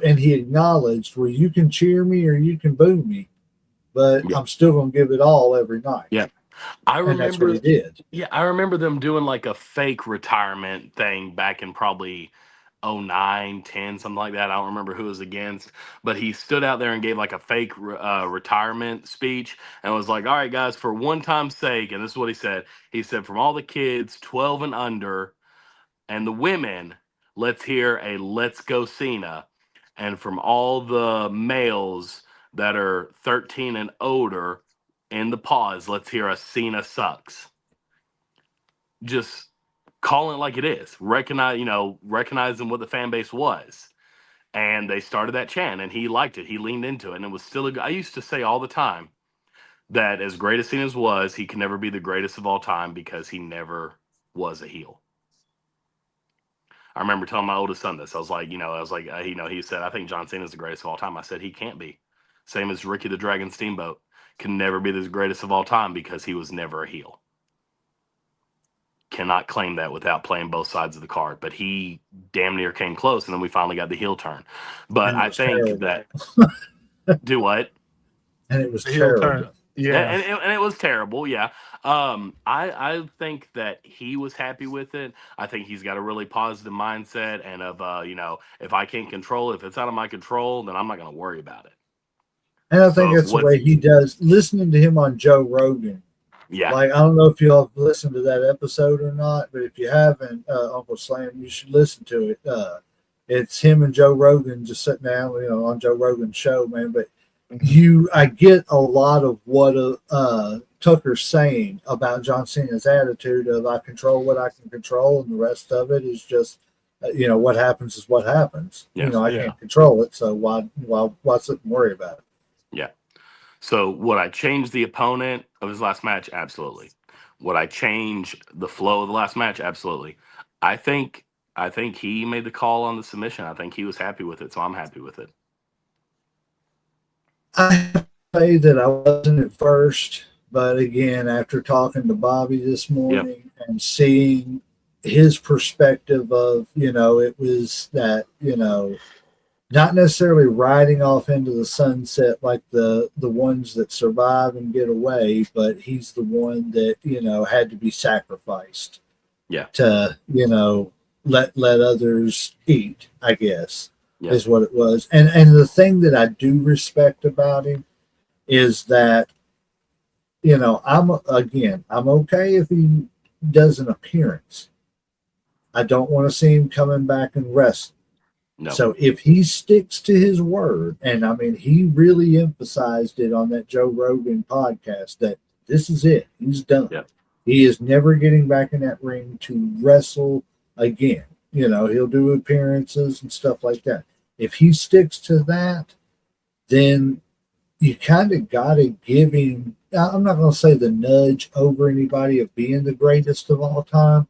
And he acknowledged, well, you can cheer me or you can boo me, but yeah, I'm still going to give it all every night. yeah. I And that's what remember he did. yeah, I remember them doing like a fake retirement thing back in probably '09, 10, something like that. I don't remember who it was against, but he stood out there and gave like a fake retirement speech and was like, all right, guys, for one time's sake. And this is what he said. He said, from all the kids 12 and under and the women, let's hear a let's go Cena. And from all the males that are 13 and older in the pause, let's hear a Cena sucks. Just calling it like it is. Recognizing what the fan base was. And they started that chant, and he liked it. He leaned into it, and it was still I used to say all the time that as great as Cena's was, he can never be the greatest of all time because he never was a heel. I remember telling my oldest son this. I was like, he said, I think John Cena is the greatest of all time. I said, he can't be. Same as Ricky the Dragon Steamboat can never be the greatest of all time because he was never a heel. Cannot claim that without playing both sides of the card, but he damn near came close, and then we finally got the heel turn. But I think that do what? And it was The heel terrible. turn. Yeah. And it was terrible. Yeah. I think that he was happy with it. I think he's got a really positive mindset, and if I can't control it, if it's out of my control, then I'm not going to worry about it. And I think that's the way he does. Listening to him on Joe Rogan. Yeah. Like, I don't know if y'all have listened to that episode or not, but if you haven't, Uncle Slam, you should listen to it. It's him and Joe Rogan just sitting down, on Joe Rogan's show, man. But I get a lot of what Tucker's saying about John Cena's attitude of I control what I can control, and the rest of it is just, what happens is what happens. Yes. I can't control it, so why sit and worry about it? Yeah. So would I change the opponent of his last match? Absolutely. Would I change the flow of the last match? Absolutely. I think he made the call on the submission. I think he was happy with it, so I'm happy with it. I say that I wasn't at first, but again, after talking to Bobby this morning and seeing his perspective of, it was that, not necessarily riding off into the sunset like the ones that survive and get away, but he's the one that, had to be sacrificed. Yeah. To, let others eat, I guess. Yeah. Is what it was. And the thing that I do respect about him is that, I'm okay if he does an appearance. I don't want to see him coming back and wrestling. No. So if he sticks to his word, and I mean, he really emphasized it on that Joe Rogan podcast that this is it. He's done. Yeah. He is never getting back in that ring to wrestle again. He'll do appearances and stuff like that. If he sticks to that, then you kind of got to give him, I'm not going to say the nudge over anybody of being the greatest of all time,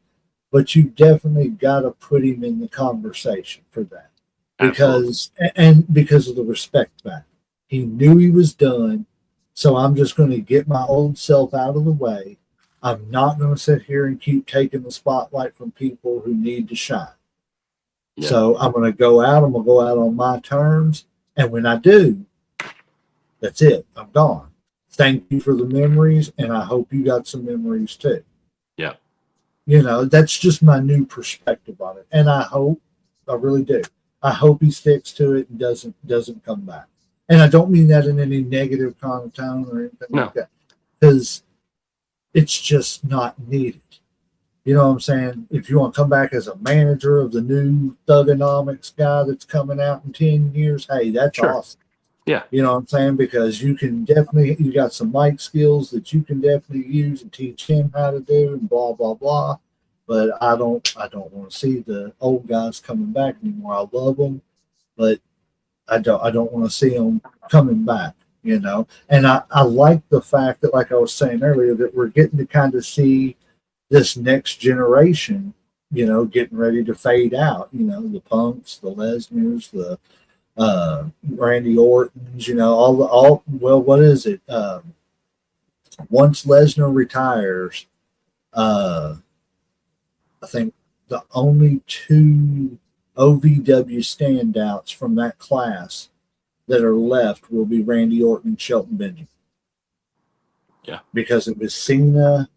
but you definitely got to put him in the conversation for that. Because of the respect factor. He knew he was done, so I'm just going to get my old self out of the way. I'm not going to sit here and keep taking the spotlight from people who need to shine. Yeah. So I'm going to go out. I'm going to go out on my terms. And when I do, that's it. I'm gone. Thank you for the memories, and I hope you got some memories too. Yeah. That's just my new perspective on it. And I really do. I hope he sticks to it and doesn't come back. And I don't mean that in any negative connotation or anything like that. Because it's just not needed. You know what I'm saying? If you want to come back as a manager of the new Thugonomics guy that's coming out in 10 years, hey, that's awesome. Yeah. You know what I'm saying? Because you got some mic skills that you can definitely use and teach him how to do and blah, blah, blah. But I don't want to see the old guys coming back anymore. I love them, but I don't want to see them coming back, And I like the fact that, like I was saying earlier, that we're getting to kind of see this next generation, getting ready to fade out. The Punks, the Lesners, the Randy Ortons, what is it? Once Lesnar retires, I think the only two OVW standouts from that class that are left will be Randy Orton and Shelton Benjamin. Yeah. Because it was Cena,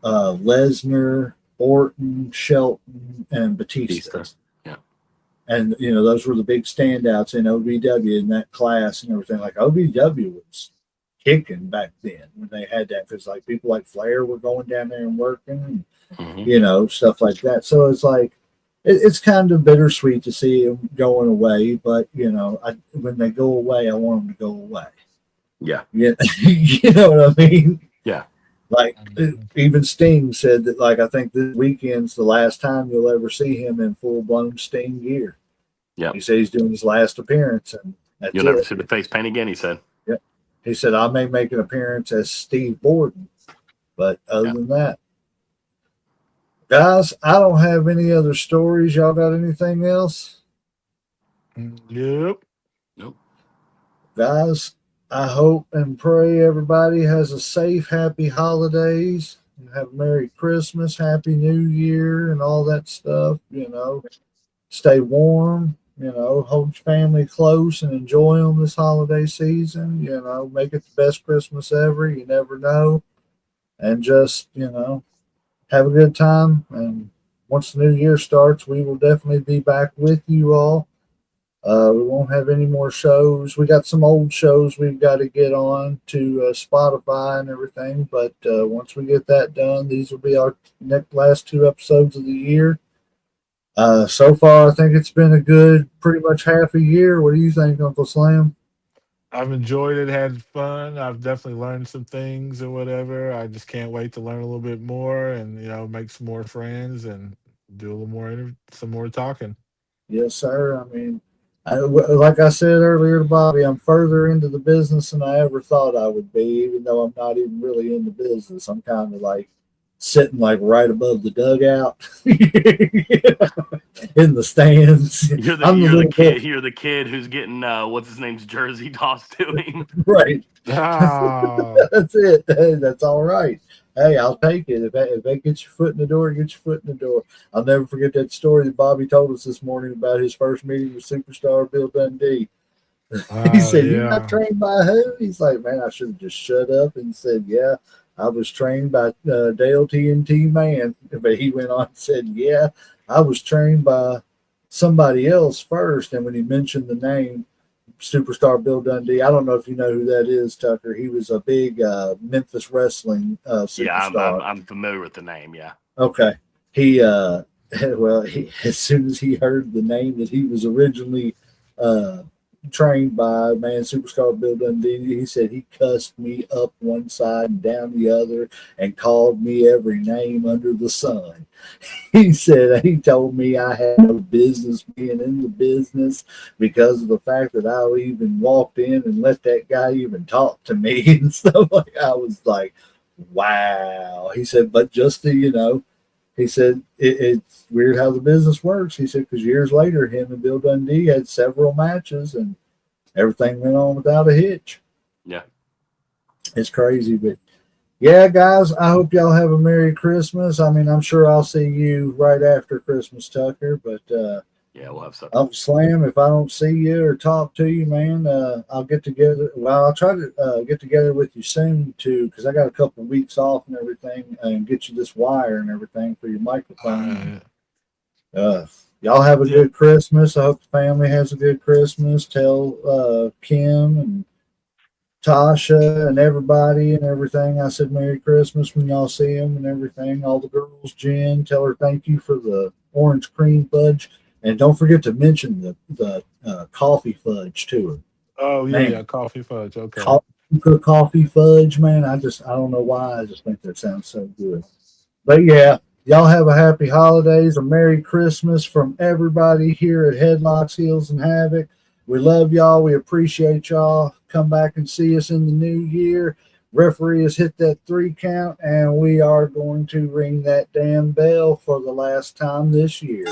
Lesnar, Orton, Shelton, and Batista. Yeah. And, those were the big standouts in OVW in that class and everything. Like, OVW was kicking back then when they had that, because like people like Flair were going down there and working and, stuff like that. So it's like, it's kind of bittersweet to see them going away, but when they go away, I want them to go away. Yeah. You know what I mean? Yeah. Like even Sting said that, like, I think this weekend's the last time you'll ever see him in full blown Sting gear. Yep. He said he's doing his last appearance, and that's You'll never it. see the face paint again, he said. Yep. He said, I may make an appearance as Steve Borden, but other than that, guys, I don't have any other stories. Y'all got anything else? Yep. Nope. Guys, I hope and pray everybody has a safe, happy holidays. Have a Merry Christmas, Happy New Year, and all that stuff. Stay warm. Hold your family close and enjoy them this holiday season. Make it the best Christmas ever. You never know. And just, have a good time. And once the new year starts, we will definitely be back with you all. We won't have any more shows. We got some old shows we've got to get on to Spotify and everything. But once we get that done, these will be our last 2 episodes of the year. So far, I think it's been a good, pretty much half a year. What do you think, Uncle Slam? I've enjoyed it, had fun. I've definitely learned some things or whatever. I just can't wait to learn a little bit more and make some more friends and do a little more some more talking. Yes, sir. I mean, like I said earlier to Bobby, I'm further into the business than I ever thought I would be, even though I'm not even really in the business. I'm kind of like sitting like right above the dugout in the stands. You're the kid who's getting what's his name's jersey tossed to him. Right. Oh. That's it. Hey, that's all right. Hey, I'll take it. If that gets your foot in the door, get your foot in the door. I'll never forget that story that Bobby told us this morning about his first meeting with superstar Bill Dundee. He said, "You're not trained by who?" He's like, "Man, I should have just shut up and said, yeah, I was trained by Dale TNT Man." But he went on and said, "Yeah, I was trained by somebody else first." And when he mentioned the name superstar Bill Dundee, I don't know if you know who that is, Tucker. He was a big Memphis wrestling superstar. Yeah, I'm familiar with the name. Yeah. Okay. He as soon as he heard the name that he was originally trained by superstar Bill Dundee, he said he cussed me up one side and down the other and called me every name under the sun. He said he told me I had no business being in the business because of the fact that I even walked in and let that guy even talk to me and stuff. Like, I was like, wow. He said, but just to, he said, it's weird how the business works. He said, because years later, him and Bill Dundee had several matches and everything went on without a hitch. Yeah. It's crazy. But yeah, guys, I hope y'all have a Merry Christmas. I mean, I'm sure I'll see you right after Christmas, Tucker. But yeah, we'll have something. Uncle Slam, if I don't see you or talk to you, man, I'll get together. Well, I'll try to get together with you soon, too, because I got a couple of weeks off and everything, and get you this wire and everything for your microphone. Y'all have a good Christmas. I hope the family has a good Christmas. Tell Kim and Tasha and everybody and everything I said Merry Christmas when y'all see them and everything. All the girls, Jen, tell her thank you for the orange cream fudge. And don't forget to mention the coffee fudge to her. Oh, yeah, coffee fudge. Okay. Coffee fudge, man. I don't know why. I just think that sounds so good. But yeah, y'all have a happy holidays, a Merry Christmas from everybody here at Headlocks, Heels, and Havoc. We love y'all. We appreciate y'all. Come back and see us in the new year. Referee has hit that 3 count, and we are going to ring that damn bell for the last time this year.